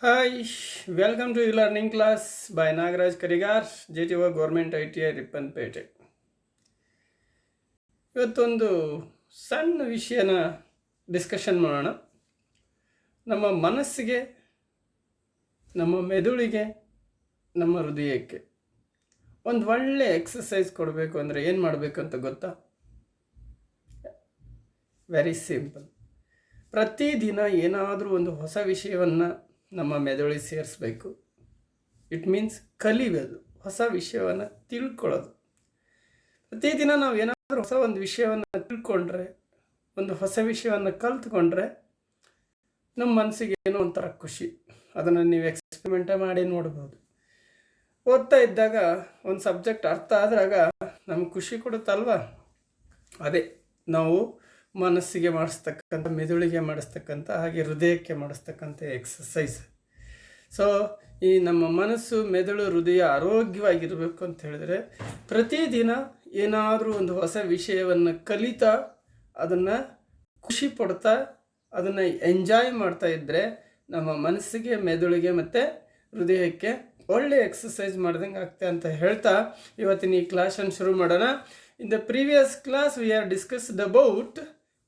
Hi, welcome to e-learning class by Nagaraj Karigar, JTO Government ITI Ripponpet. ಇವತ್ತೊಂದು ಸಣ್ಣ ವಿಷಯನ discussion ಮಾಡೋಣ. ನಮ್ಮ ಮನಸ್ಸಿಗೆ, ನಮ್ಮ ಮೆದುಳಿಗೆ, ನಮ್ಮ ಹೃದಯಕ್ಕೆ ಒಂದು ಒಳ್ಳೆ ಎಕ್ಸಸೈಸ್ ಕೊಡಬೇಕು ಅಂದರೆ ಏನು ಮಾಡಬೇಕು ಅಂತ ಗೊತ್ತಾ? Very simple. ಪ್ರತಿದಿನ ಏನಾದರೂ ಒಂದು ಹೊಸ ವಿಷಯವನ್ನು ನಮ್ಮ ಮೆದುಳಿಗೆ ಸೇರಿಸ್ಬೇಕು. ಇಟ್ ಮೀನ್ಸ್ ಕಲಿಯೋದು, ಹೊಸ ವಿಷಯವನ್ನು ತಿಳ್ಕೊಳ್ಳೋದು. ಪ್ರತಿದಿನ ನಾವು ಏನಾದರೂ ಹೊಸ ಒಂದು ವಿಷಯವನ್ನು ತಿಳ್ಕೊಂಡ್ರೆ, ಒಂದು ಹೊಸ ವಿಷಯವನ್ನು ಕಲ್ತ್ಕೊಂಡ್ರೆ ನಮ್ಮ ಮನಸ್ಸಿಗೆ ಏನೋ ಒಂಥರ ಖುಷಿ. ಅದನ್ನು ನೀವು ಎಕ್ಸ್ಪೆರಿಮೆಂಟ ಮಾಡಿ ನೋಡ್ಬೋದು. ಓದ್ತಾ ಇದ್ದಾಗ ಒಂದು ಸಬ್ಜೆಕ್ಟ್ ಅರ್ಥ ಆದಾಗ ನಮ್ಗೆ ಖುಷಿ ಕೊಡುತ್ತಲ್ವ? ಅದೇ ನಾವು ಮನಸ್ಸಿಗೆ ಮಾಡಿಸ್ತಕ್ಕಂಥ, ಮೆದುಳಿಗೆ ಮಾಡಿಸ್ತಕ್ಕಂಥ, ಹಾಗೆ ಹೃದಯಕ್ಕೆ ಮಾಡಿಸ್ತಕ್ಕಂಥ ಎಕ್ಸಸೈಸ್. ಸೊ ಈ ನಮ್ಮ ಮನಸ್ಸು, ಮೆದುಳು, ಹೃದಯ ಆರೋಗ್ಯವಾಗಿರಬೇಕು ಅಂತ ಹೇಳಿದ್ರೆ ಪ್ರತಿದಿನ ಏನಾದರೂ ಒಂದು ಹೊಸ ವಿಷಯವನ್ನು ಕಲಿತಾ, ಅದನ್ನು ಖುಷಿ ಪಡ್ತಾ, ಅದನ್ನು ಎಂಜಾಯ್ ಮಾಡ್ತಾ ಇದ್ದರೆ ನಮ್ಮ ಮನಸ್ಸಿಗೆ, ಮೆದುಳಿಗೆ ಮತ್ತು ಹೃದಯಕ್ಕೆ ಒಳ್ಳೆ ಎಕ್ಸಸೈಸ್ ಮಾಡ್ದಂಗೆ ಆಗ್ತದೆ ಅಂತ ಹೇಳ್ತಾ ಇವತ್ತಿನ ಈ ಕ್ಲಾಸನ್ನು ಶುರು ಮಾಡೋಣ. In the previous class we are discussed about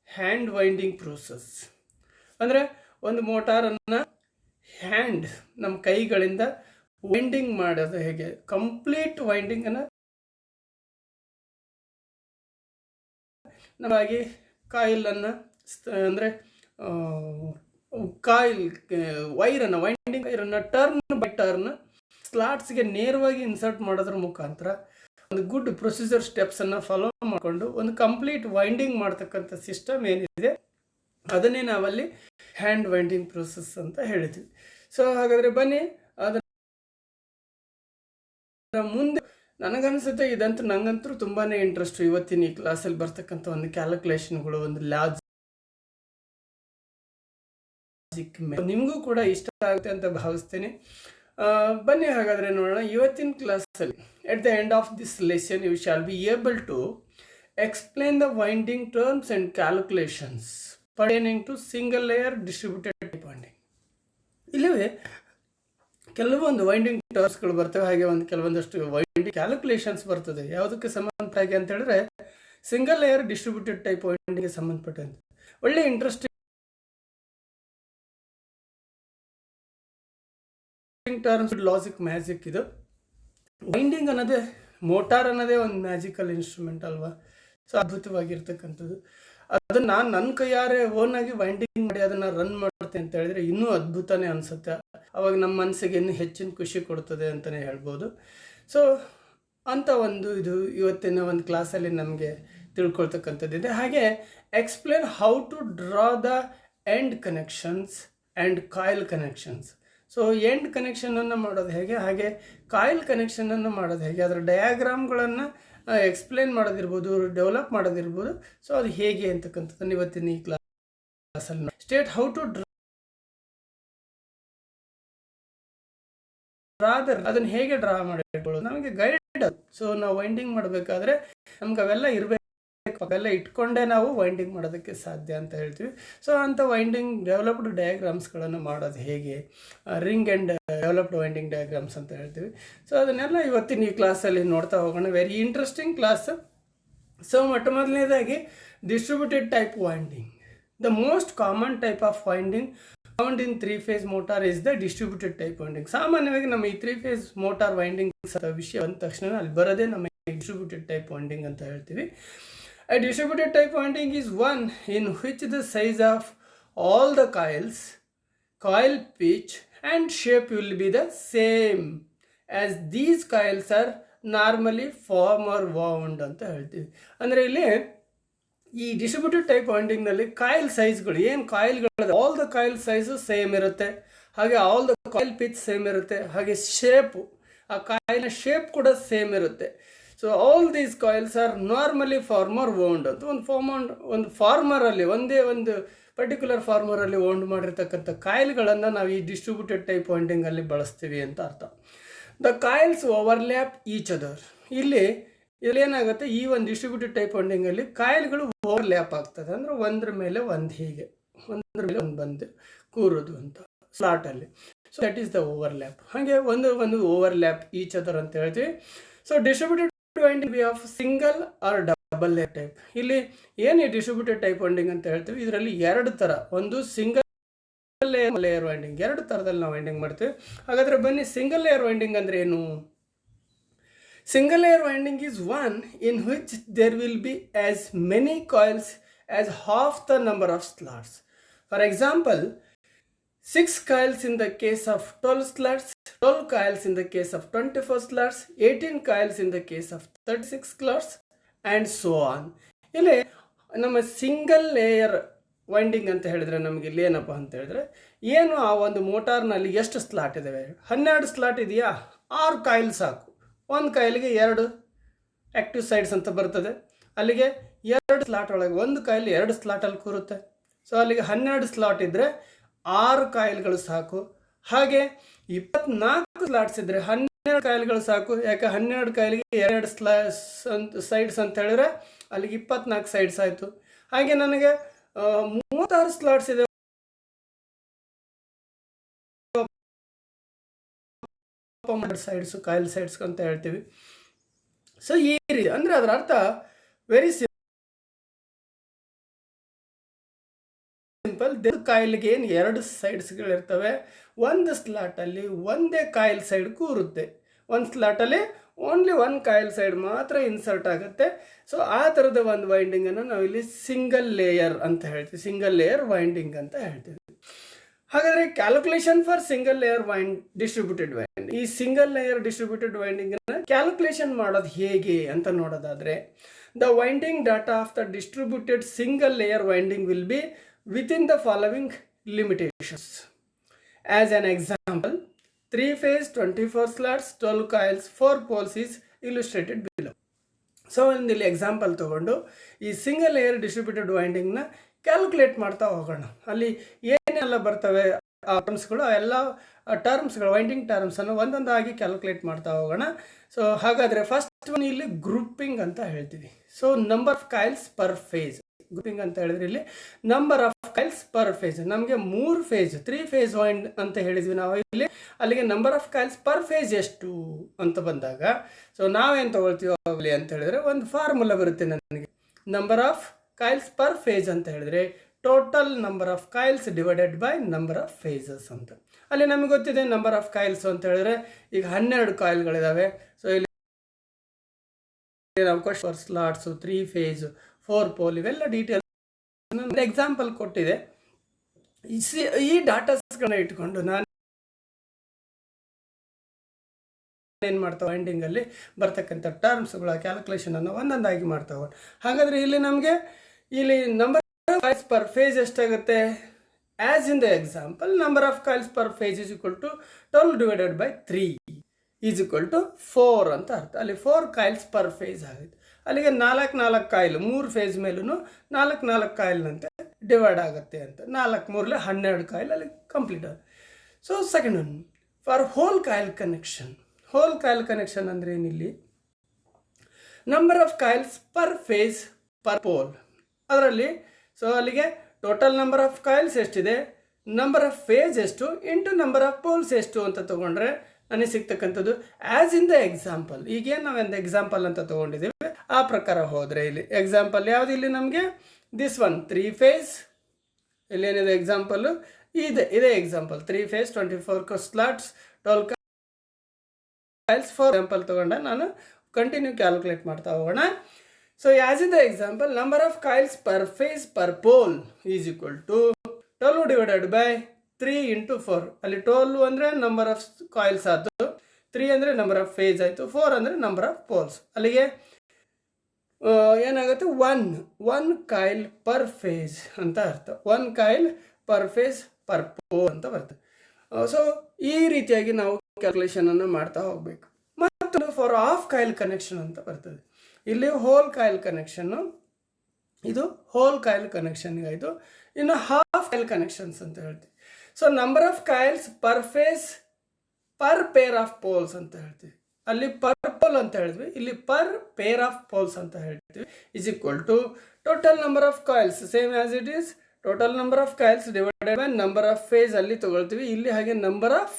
hand winding process. ಅಂದರೆ ಒಂದು ಮೋಟಾರನ್ನು ಹ್ಯಾಂಡ್, ನಮ್ಮ ಕೈಗಳಿಂದ ವೈಂಡಿಂಗ್ ಮಾಡೋದು ಹೇಗೆ, ಕಂಪ್ಲೀಟ್ ವೈಂಡಿಂಗನ್ನು ನಮಗೆ ಕಾಯಿಲನ್ನು ಅಂದರೆ ಕಾಯಿಲ್ ವೈರನ್ನು, ವೈಂಡಿಂಗ್ ವೈರನ್ನು ಟರ್ನ್ ಬೈ ಟರ್ನ್ ಸ್ಲಾಟ್ಸ್ಗೆ ನೇರವಾಗಿ ಇನ್ಸರ್ಟ್ ಮಾಡೋದ್ರ ಮುಖಾಂತರ ಒಂದು ಗುಡ್ ಪ್ರೊಸೀಜರ್ ಸ್ಟೆಪ್ಸನ್ನು ಫಾಲೋ ಮಾಡಿಕೊಂಡು ಒಂದು ಕಂಪ್ಲೀಟ್ ವೈಂಡಿಂಗ್ ಮಾಡ್ತಕ್ಕಂಥ ಸಿಸ್ಟಮ್ ಏನಿದೆ ಅದನ್ನೇ ನಾವಲ್ಲಿ ಹ್ಯಾಂಡ್ ವೈಂಡಿಂಗ್ ಪ್ರೋಸೆಸ್ ಅಂತ ಹೇಳಿದ್ವಿ. ಸೊ ಹಾಗಾದರೆ ಬನ್ನಿ, ಅದನ್ನು ಮುಂದೆ ನನಗನ್ಸುತ್ತೆ ಇದಂತೂ ನಂಗಂತೂ ತುಂಬಾ ಇಂಟ್ರೆಸ್ಟು. ಇವತ್ತಿನ ಈ ಕ್ಲಾಸಲ್ಲಿ ಬರ್ತಕ್ಕಂಥ ಒಂದು ಕ್ಯಾಲ್ಕುಲೇಷನ್ಗಳು, ಒಂದು ಲಾಜಿಕ್ ನಿಮಗೂ ಕೂಡ ಇಷ್ಟ ಆಗುತ್ತೆ ಅಂತ ಭಾವಿಸ್ತೇನೆ. ಬನ್ನಿ ಹಾಗಾದರೆ ನೋಡೋಣ. ಇವತ್ತಿನ ಕ್ಲಾಸಲ್ಲಿ at the end of this lesson you shall be able to explain the winding terms and calculations pertaining to single layer distributed type winding. ಇಲ್ಲವೇ ಕೆಲವೊಂದು ವೈಂಡಿಂಗ್ ಟರ್ಮ್ಸ್ಗಳು ಬರ್ತವೆ, ಹಾಗೆ ಒಂದು ಕೆಲವೊಂದಷ್ಟು ವೈಂಡಿಂಗ್ ಕ್ಯಾಲ್ಕುಲೇಷನ್ಸ್ ಬರ್ತದೆ. ಯಾವುದಕ್ಕೆ ಸಂಬಂಧಪಟ್ಟಾಗಿ ಅಂತ ಹೇಳಿದ್ರೆ ಸಿಂಗಲ್ ಲೇಯರ್ ಡಿಸ್ಟ್ರಿಬ್ಯೂಟೆಡ್ ಟೈಪ್ ವೈಂಡಿಂಗ್ಗೆ ಸಂಬಂಧಪಟ್ಟಂತೆ ಒಳ್ಳೆ ಇಂಟ್ರೆಸ್ಟಿಂಗ್ ಟರ್ಮ್ಸ್. ಲಾಜಿಕ್ ಮ್ಯಾಜಿಕ್ ಇದು. ವೈಂಡಿಂಗ್ ಅನ್ನೋದೇ, ಮೋಟಾರ್ ಅನ್ನೋದೇ ಒಂದು ಮ್ಯಾಜಿಕಲ್ ಇನ್ಸ್ಟ್ರೂಮೆಂಟ್ ಅಲ್ವಾ? ಸೊ ಅದ್ಭುತವಾಗಿರ್ತಕ್ಕಂಥದ್ದು. ಅದನ್ನು ನಾನು ನನ್ನ ಕೈಯಾರೆ ಓನಾಗಿ ವೈಂಡಿಂಗ್ ಮಾಡಿ ಅದನ್ನು ರನ್ ಮಾಡ್ತೇನೆ ಅಂತ ಹೇಳಿದ್ರೆ ಇನ್ನೂ ಅದ್ಭುತನೇ ಅನಿಸುತ್ತೆ. ಅವಾಗ ನಮ್ಮ ಮನಸ್ಸಿಗೆ ಇನ್ನೂ ಹೆಚ್ಚಿನ ಖುಷಿ ಕೊಡ್ತದೆ ಅಂತಲೇ ಹೇಳ್ಬೋದು. ಸೊ ಅಂಥ ಒಂದು ಇದು ಇವತ್ತಿನ ಒಂದು ಕ್ಲಾಸಲ್ಲಿ ನಮಗೆ ತಿಳ್ಕೊಳ್ತಕ್ಕಂಥದ್ದಿದೆ. ಹಾಗೆ explain how to draw the end connections and coil connections. So end ಕನೆಕ್ಷನನ್ನು ಮಾಡೋದು ಹೇಗೆ, ಹಾಗೆ ಕಾಯಿಲ್ ಕನೆಕ್ಷನನ್ನು ಮಾಡೋದು ಹೇಗೆ, ಅದರ ಡಯಾಗ್ರಾಮ್ಗಳನ್ನು ಎಕ್ಸ್ಪ್ಲೇನ್ ಮಾಡೋದಿರ್ಬೋದು, ಡೆವಲಪ್ ಮಾಡೋದಿರ್ಬೋದು. ಸೊ ಅದು ಹೇಗೆ ಅಂತಕ್ಕಂಥದ್ದನ್ನು ಇವತ್ತಿನ ಈ ಕ್ಲಾಸಲ್ಲಿ ಸ್ಟೇಟ್ ಹೌ ಟು ಡ್ರಾ ಅದನ್ನು ಹೇಗೆ ಡ್ರಾ ಮಾಡಿಟ್ಕೊಳ್ಳೋದು ನಮಗೆ ಗೈಡ್. ಸೊ ನಾವು ವೈಂಡಿಂಗ್ ಮಾಡಬೇಕಾದ್ರೆ ನಮ್ಗೆ ಅವೆಲ್ಲ ಇರಬೇಕು, ಅವೆಲ್ಲ ಇಟ್ಕೊಂಡೇ ನಾವು ವೈಂಡಿಂಗ್ ಮಾಡೋದಕ್ಕೆ ಸಾಧ್ಯ ಅಂತ ಹೇಳ್ತೀವಿ. ಸೊ ಅಂಥ ವೈಂಡಿಂಗ್ ಡೆವಲಪ್ಡ್ ಡಯಾಗ್ರಾಮ್ಸ್ಗಳನ್ನು ಮಾಡೋದು ಹೇಗೆ, ring and developed winding diagrams ಅಂತ ಹೇಳ್ತೀವಿ. ಸೊ ಅದನ್ನೆಲ್ಲ ಇವತ್ತಿನ ಈ ಕ್ಲಾಸಲ್ಲಿ ನೋಡ್ತಾ ಹೋಗೋಣ. Very interesting class. ಸೊ ಮೊಟ್ಟ ಮೊದಲನೇದಾಗಿ distributed type winding. The most common type of winding found in 3-phase motor is the distributed type winding. ಸಾಮಾನ್ಯವಾಗಿ ನಮ್ಮ ಈ 3-phase ಮೋಟಾರ್ ವೈಂಡಿಂಗ್ ವಿಷಯ ಬಂದ ತಕ್ಷಣ ಅಲ್ಲಿ ಬರೋದೇ ನಮ್ಮ ಡಿಸ್ಟ್ರಿಬ್ಯೂಟೆಡ್ ಟೈಪ್ ವೈಂಡಿಂಗ್ ಅಂತ ಹೇಳ್ತೀವಿ. A distributed type winding is one in which the size of all the coils, coil pitch and shape will be the same as these coils are normally form or wound ಅಂತ ಹೇಳ್ತೀವಿ. ಅಂದರೆ ಇಲ್ಲಿ ಈ distributed type ವೈಂಡಿಂಗ್ನಲ್ಲಿ coil ಸೈಜ್ಗಳು, ಏನು ಕಾಯಿಲ್ಗಳು, all the coil size same ಇರುತ್ತೆ, ಹಾಗೆ all the coil pitch same ಇರುತ್ತೆ, ಹಾಗೆ ಶೇಪು, ಆ ಕಾಯಿಲ್ನ ಶೇಪ್ ಕೂಡ ಸೇಮ್ ಇರುತ್ತೆ. So all these coils are normally former wound ಅಂತ ಒಂದು ಫಾರ್ಮರಲ್ಲಿ, ಒಂದೇ ಒಂದು ಪರ್ಟಿಕ್ಯುಲರ್ ಫಾರ್ಮರಲ್ಲಿ ವೌಂಡ್ ಮಾಡಿರ್ತಕ್ಕಂಥ ಕಾಯಿಲ್ಗಳನ್ನು ನಾವು ಈ ಡಿಸ್ಟ್ರಿಬ್ಯೂಟೆಡ್ ಟೈಪ್ ವೈಂಡಿಂಗಲ್ಲಿ ಬಳಸ್ತೀವಿ ಅಂತ ಅರ್ಥ. The coils overlap each other. ಇಲ್ಲೇನಾಗುತ್ತೆ, ಈ ಒಂದು ಡಿಸ್ಟ್ರಿಬ್ಯೂಟೆಡ್ ಟೈಪ್ ವೈಂಡಿಂಗಲ್ಲಿ ಕಾಯಿಲ್ಗಳು ಓವರ್ಲ್ಯಾಪ್ ಆಗ್ತದೆ. ಅಂದರೆ ಒಂದ್ರ ಮೇಲೆ ಒಂದು, ಹೀಗೆ ಒಂದ್ರ ಮೇಲೆ ಒಂದು ಬಂದು ಕೂರೋದು ಅಂತ ಸ್ಲಾಟಲ್ಲಿ. So that is the overlap. ಹಾಗೆ ಒಂದು ಓವರ್ಲ್ಯಾಪ್ ಈಚ್ ಅದರ್ ಅಂತ ಹೇಳ್ತೀವಿ. So distributed winding we of single or double layer type. ಇಲ್ಲಿ ಏನು ಈ ಡಿಸ್ಟ್ರಿಬ್ಯೂಟೆಡ್ ಟೈಪ್ ವೈಂಡಿಂಗ್ ಅಂತ ಹೇಳ್ತೀವಿ, ಇದರಲ್ಲಿ ಎರಡು ಥರ, ಒಂದು ಸಿಂಗಲ್ ಲೇಯರ್ ವೈಂಡಿಂಗ್, ಎರಡು ಥರದಲ್ಲಿ ನಾವು ವೈಂಡಿಂಗ್ ಮಾಡ್ತೀವಿ. ಹಾಗಾದರೆ ಬನ್ನಿ, ಸಿಂಗಲ್ ಲೇಯರ್ ವೈಂಡಿಂಗ್ ಅಂದರೆ ಏನು? Single layer winding is one in which there will be as many coils as half the number of slots. For example, 6 coils in the case of 12 slots, 12 coils in the case of 24 slots, 18 coils in the case of 36 slots, and so on. ಇಲ್ಲಿ ನಮ್ಮ single layer winding ಅಂತ ಹೇಳಿದ್ರೆ ನಮಗೆ ಇಲ್ಲಿ ಏನಪ್ಪ ಅಂತ ಹೇಳಿದ್ರೆ, ಏನು ಆ ಒಂದು ಮೋಟಾರ್ನಲ್ಲಿ ಎಷ್ಟು ಸ್ಲಾಟ್ ಇದ್ದಾವೆ? 12 ಸ್ಲಾಟ್ ಇದೆಯಾ? 6 ಕಾಯಿಲ್ ಸಾಕು. ಒಂದು ಕಾಯಿಲ್ಗೆ 2 ಆ್ಯಕ್ಟಿವ್ ಸೈಡ್ಸ್ ಅಂತ ಬರ್ತದೆ. ಅಲ್ಲಿಗೆ 2 ಸ್ಲಾಟ್ ಒಳಗೆ ಒಂದು ಕಾಯಿಲ್ 2 ಸ್ಲಾಟಲ್ಲಿ ಕೂರುತ್ತೆ. ಸೊ ಅಲ್ಲಿಗೆ 12 ಸ್ಲಾಟ್ ಇದ್ದರೆ 6 ಕಾಯಿಲ್ಗಳು ಸಾಕು. ಹಾಗೆ 24 ಸ್ಲಾಟ್ಸ್ ಇದ್ದರೆ 12 ಕಾಯಿಲ್ಗಳು ಸಾಕು. ಯಾಕೆ 12 ಕಾಯಿಲ್ಗೆ 2 ಸೈಡ್ಸ್ ಅಂತ ಹೇಳಿದ್ರೆ ಅಲ್ಲಿಗೆ 24 ಸೈಡ್ಸ್ ಆಯಿತು. ಹಾಗೆ ನನಗೆ 36 ಸ್ಲಾಟ್ಸ್ ಇದೆ, ಸೈಡ್ಸು ಕಾಯಿಲ್ ಸೈಡ್ಸ್ ಅಂತ ಹೇಳ್ತೀವಿ. ಸೊ ಈ ರೀತಿ ಅಂದರೆ ಅದರ ಅರ್ಥ ವೆರಿ ಸಿಂಪಲ್. ಕಾಯಿಲ್ಗೆ ಏನು 2 ಸೈಡ್ಸ್ಗಳಿರ್ತವೆ, ಒಂದು ಸ್ಲಾಟಲ್ಲಿ ಒಂದೇ ಕಾಯಿಲ್ ಸೈಡ್ ಕೂರುತ್ತೆ, ಒಂದು ಸ್ಲಾಟಲ್ಲಿ ಓನ್ಲಿ 1 ಕಾಯಿಲ್ ಸೈಡ್ ಮಾತ್ರ ಇನ್ಸರ್ಟ್ ಆಗುತ್ತೆ. ಸೊ ಆ ಥರದ ಒಂದು ವೈಂಡಿಂಗನ್ನು ನಾವಿಲ್ಲಿ ಸಿಂಗಲ್ ಲೇಯರ್ ಅಂತ ಹೇಳ್ತೀವಿ, ಸಿಂಗಲ್ ಲೇಯರ್ ವೈಂಡಿಂಗ್ ಅಂತ ಹೇಳ್ತೀವಿ. ಹಾಗಾದರೆ calculation for single layer distributed winding, ಈ ಸಿಂಗಲ್ ಲೇಯರ್ ಡಿಸ್ಟ್ರಿಬ್ಯೂಟೆಡ್ ವೈಂಡಿಂಗನ್ನು ಕ್ಯಾಲ್ಕುಲೇಷನ್ ಮಾಡೋದು ಹೇಗೆ ಅಂತ ನೋಡೋದಾದರೆ, the winding data of the distributed single layer winding will be within the following limitations. As an example, 3-phase 24 slots 12 coils 4 poles is illustrated below. So ಇಲ್ಲಿ example ತೊಗೊಂಡು ಈ single layer distributed ವೈಂಡಿಂಗ್ನ calculate ಮಾಡ್ತಾ ಹೋಗೋಣ. ಅಲ್ಲಿ ಏನೆಲ್ಲ ಬರ್ತವೆ ಆ ಟರ್ಮ್ಸ್ಗಳು, ಎಲ್ಲ ಟರ್ಮ್ಸ್ಗಳು, ವೈಂಡಿಂಗ್ ಟರ್ಮ್ಸನ್ನು ಒಂದೊಂದಾಗಿ ಕ್ಯಾಲ್ಕುಲೇಟ್ ಮಾಡ್ತಾ ಹೋಗೋಣ. ಸೊ ಹಾಗಾದರೆ ಫಸ್ಟ್ ಒನ್ ಇಲ್ಲಿ ಗ್ರೂಪಿಂಗ್ ಅಂತ ಹೇಳ್ತೀವಿ. So number of coils per face. Grouping ಅಂತ ಹೇಳಿದ್ರೆ ಇಲ್ಲಿ number of coils per face. ನಮಗೆ 3 ಫೇಸ್ 3 ಫೇಸ್ ವೈಂಡ್ ಅಂತ ಹೇಳಿದ್ವಿ ನಾವು ಇಲ್ಲಿ. ಅಲ್ಲಿಗೆ number of coils per face ಎಷ್ಟು ಅಂತ ಬಂದಾಗ, ಸೊ ನಾವೇನು ತೊಗೊಳ್ತೀವಿ ಅಲ್ಲಿ ಅಂತ ಹೇಳಿದ್ರೆ ಒಂದು ಫಾರ್ಮುಲಾ ಬರುತ್ತೆ ನನಗೆ. Number of coils per phase ಅಂತ ಹೇಳಿದ್ರೆ total number of coils divided by number of phases ಅಂತ. ಅಲ್ಲಿ ನಮಗೆ ಗೊತ್ತಿದೆ ನಂಬರ್ ಆಫ್ ಕಾಯಿಲ್ಸ್ ಅಂತ ಹೇಳಿದ್ರೆ ಈಗ 12 ಕಾಯಿಲ್ಗಳಿದ್ದಾವೆ. ಸೊ ಇಲ್ಲಿ ಫರ್ ಸ್ಲಾಟ್ಸು, 3 ಫೇಸ್, 4 ಪೋಲ್, ಇವೆಲ್ಲ ಡೀಟೇಲ್ಸ್ ಎಕ್ಸಾಂಪಲ್ ಕೊಟ್ಟಿದೆ. ಈ ಡಾಟಾಸ್ಗಳನ್ನ ಇಟ್ಕೊಂಡು ನಾನು ಏನು ಮಾಡ್ತಾವೆ, ವೈಂಡಿಂಗಲ್ಲಿ ಬರ್ತಕ್ಕಂಥ ಟರ್ಮ್ಸ್ಗಳ ಕ್ಯಾಲ್ಕುಲೇಷನನ್ನು ಒಂದೊಂದಾಗಿ ಮಾಡ್ತಾವೆ. ಹಾಗಾದರೆ ಇಲ್ಲಿ ನಮಗೆ ಇಲ್ಲಿ number of coils per phase ಎಷ್ಟಾಗುತ್ತೆ? As in the example, number of coils per phase is equal to 12 divided by 3 is equal to 4 ಅಂತ ಅರ್ಥ. ಅಲ್ಲಿ 4 ಕಾಯಿಲ್ಸ್ ಪರ್ ಫೇಸ್ ಆಗುತ್ತೆ. ಅಲ್ಲಿಗೆ 4 ಕಾಯಿಲ್ 3 ಫೇಸ್ ಮೇಲೂ 4 ಕಾಯಿಲ್ನಂತೆ ಡಿವೈಡ್ ಆಗುತ್ತೆ ಅಂತ. 4 3 12 ಕಾಯಿಲ್ ಅಲ್ಲಿ ಕಂಪ್ಲೀಟ್ ಆಗುತ್ತೆ. So second one for whole coil connection. Whole coil connection ಅಂದರೆ ಏನಿಲ್ಲಿ number of coils per phase per pole ಅದರಲ್ಲಿ. ಸೊ ಅಲ್ಲಿಗೆ ಟೋಟಲ್ ನಂಬರ್ ಆಫ್ ಕಾಯಿಲ್ಸ್ ಎಷ್ಟಿದೆ, ನಂಬರ್ ಆಫ್ ಫೇಸ್ ಎಷ್ಟು ಇಂಟು ನಂಬರ್ ಆಫ್ ಪೋಲ್ಸ್ ಎಷ್ಟು ಅಂತ ತೊಗೊಂಡ್ರೆ ನನಗೆ ಸಿಗ್ತಕ್ಕಂಥದ್ದು ಆ್ಯಸ್ ಇನ್ ದ ಎಕ್ಸಾಂಪಲ್. ಈಗೇನು ನಾವೊಂದು ಎಕ್ಸಾಂಪಲ್ ಅಂತ ತೊಗೊಂಡಿದ್ದೀವಿ ಆ ಪ್ರಕಾರ ಹೋದರೆ ಇಲ್ಲಿ ಎಕ್ಸಾಂಪಲ್ ಯಾವುದು? ಇಲ್ಲಿ ನಮಗೆ ದಿಸ್ ಒನ್ 3 ಫೇಸ್. ಇಲ್ಲೇನಿದೆ ಎಕ್ಸಾಂಪಲ್ಲು? ಇದೇ example 3 phase 24 slots 12 coils 4 example ತೊಗೊಂಡ ನಾನು ಕಂಟಿನ್ಯೂ ಕ್ಯಾಲ್ಕುಲೇಟ್ ಮಾಡ್ತಾ ಹೋಗೋಣ. So as in the example, number of coils per phase per pole is equal to 12 divided by 3 into 4. ಅಲ್ಲಿ 12 ಅಂದರೆ ನಂಬರ್ ಆಫ್ ಕಾಯಿಲ್ಸ್ ಆಯಿತು, 3 ಅಂದರೆ ನಂಬರ್ ಆಫ್ ಫೇಸ್ ಆಯಿತು, 4 ಅಂದರೆ ನಂಬರ್ ಆಫ್ ಪೋಲ್ಸ್. ಅಲ್ಲಿಗೆ ಏನಾಗುತ್ತೆ, ಒನ್ ಕಾಯಿಲ್ ಪರ್ ಫೇಸ್ ಅಂತ ಅರ್ಥ. 1 coil per phase per pole ಅಂತ ಬರ್ತದೆ. ಸೊ ಈ ರೀತಿಯಾಗಿ ನಾವು ಕ್ಯಾಲ್ಕುಲೇಷನನ್ನು ಮಾಡ್ತಾ ಹೋಗಬೇಕು. ಮತ್ತು ಫಾರ್ ಹಾಫ್ ಕಾಯಿಲ್ ಕನೆಕ್ಷನ್ ಅಂತ ಬರ್ತದೆ. ಇಲ್ಲಿ ಹೋಲ್ ಕಾಯಿಲ್ ಕನೆಕ್ಷನ್ನು, ಇದು ಹೋಲ್ ಕಾಯಿಲ್ ಕನೆಕ್ಷನ್ಗಾಯಿತು. ಇನ್ನು ಹಾಫ್ ಕಾಯಿಲ್ ಕನೆಕ್ಷನ್ಸ್ ಅಂತ ಹೇಳ್ತೀವಿ. So number of coils per phase per pair of poles ಅಂತ ಹೇಳ್ತೀವಿ. ಅಲ್ಲಿ ಪರ್ ಪೋಲ್ ಅಂತ ಹೇಳಿದ್ವಿ, ಇಲ್ಲಿ ಪರ್ ಪೇರ್ ಆಫ್ ಪೋಲ್ಸ್ ಅಂತ ಹೇಳ್ತೀವಿ. Is equal to total number of coils same as it is total number of coils divided by number of phase ಅಲ್ಲಿ ತಗೊಳ್ತೀವಿ. ಇಲ್ಲಿ ಹಾಗೆ number of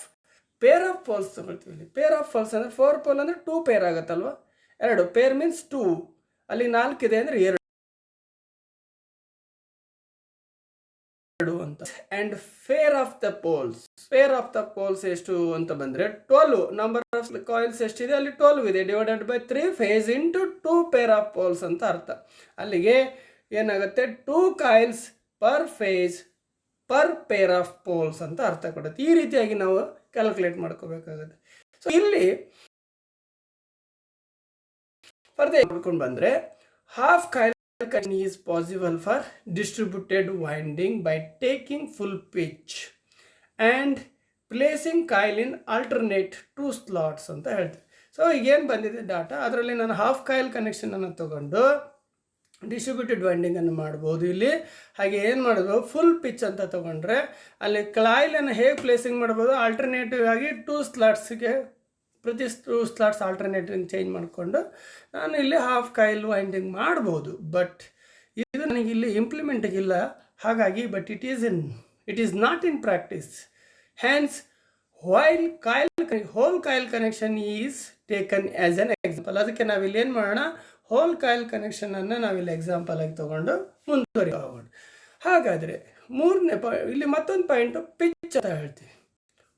pair of poles ತಗೊಳ್ತೀವಿ. ಇಲ್ಲಿ ಪೇರ್ ಆಫ್ ಪೋಲ್ಸ್ ಅಂದರೆ 4 pole ಅಂದರೆ 2 ಪೇರ್ ಆಗುತ್ತಲ್ವ, 2 ಪೇರ್ ಮೀನ್ಸ್ 2, ಅಲ್ಲಿ 4 ಇದೆ ಅಂದರೆ 2 ಅಂತ. And pair of the poles ಎಷ್ಟು ಅಂತ ಬಂದರೆ 12 ನಂಬರ್ ಆಫ್ ಕಾಯಿಲ್ಸ್ ಎಷ್ಟಿದೆ ಅಲ್ಲಿ 12 ಇದೆ, divided by 3 phase into 2 pair of poles ಅಂತ ಅರ್ಥ. ಅಲ್ಲಿಗೆ ಏನಾಗುತ್ತೆ 2 coils per phase per pair of poles ಅಂತ ಅರ್ಥ ಕೊಡುತ್ತೆ. ಈ ರೀತಿಯಾಗಿ ನಾವು ಕ್ಯಾಲ್ಕುಲೇಟ್ ಮಾಡ್ಕೋಬೇಕಾಗುತ್ತೆ. ಸೊ ಇಲ್ಲಿ ಫರ್ದರ್ ನೋಡ್ಕೊಂಡು ಬಂದರೆ half coil connection is possible for distributed winding by taking full pitch and placing coil in alternate 2 slots ಅಂತ ಹೇಳ್ತೀವಿ. ಸೊ ಈಗೇನು ಬಂದಿದೆ ಡಾಟಾ, ಅದರಲ್ಲಿ ನಾನು ಹಾಫ್ ಕಾಯಿಲ್ ಕನೆಕ್ಷನನ್ನು ತಗೊಂಡು ಡಿಸ್ಟ್ರಿಬ್ಯೂಟೆಡ್ ವೈಂಡಿಂಗನ್ನು ಮಾಡ್ಬೋದು ಇಲ್ಲಿ. ಹಾಗೆ ಏನು ಮಾಡ್ಬೋದು, ಫುಲ್ ಪಿಚ್ ಅಂತ ತೊಗೊಂಡ್ರೆ ಅಲ್ಲಿ ಕಾಯಿಲನ್ನು ಹೇಗೆ ಪ್ಲೇಸಿಂಗ್ ಮಾಡ್ಬೋದು, ಆಲ್ಟರ್ನೇಟಿವ್ ಆಗಿ 2 ಸ್ಲಾಟ್ಸ್ಗೆ ಪ್ರತಿ 2 ಸ್ಲಾಟ್ಸ್ ಆಲ್ಟರ್ನೇಟಿವ್ ಚೇಂಜ್ ಮಾಡಿಕೊಂಡು ನಾನು ಇಲ್ಲಿ ಹಾಫ್ ಕಾಯಿಲ್ ವೈಂಡಿಂಗ್ ಮಾಡ್ಬೋದು. ಬಟ್ ಇದು ನನಗೆ ಇಲ್ಲಿ ಇಂಪ್ಲಿಮೆಂಟಿಗಿಲ್ಲ, ಹಾಗಾಗಿ but it is not in practice. Hence while whole coil connection is taken as an example. ಅದಕ್ಕೆ ನಾವಿಲ್ಲಿ ಏನು ಮಾಡೋಣ, ಹೋಲ್ ಕಾಯಿಲ್ ಕನೆಕ್ಷನನ್ನು ನಾವಿಲ್ಲಿ ಎಕ್ಸಾಂಪಲ್ ಆಗಿ ತೊಗೊಂಡು ಮುಂದುವರಿಯೋಣ. ಹಾಗಾದರೆ ಮೂರನೇ ಇಲ್ಲಿ ಮತ್ತೊಂದು ಪಾಯಿಂಟು ಪಿಚ್ ಅಂತ ಹೇಳ್ತೀವಿ.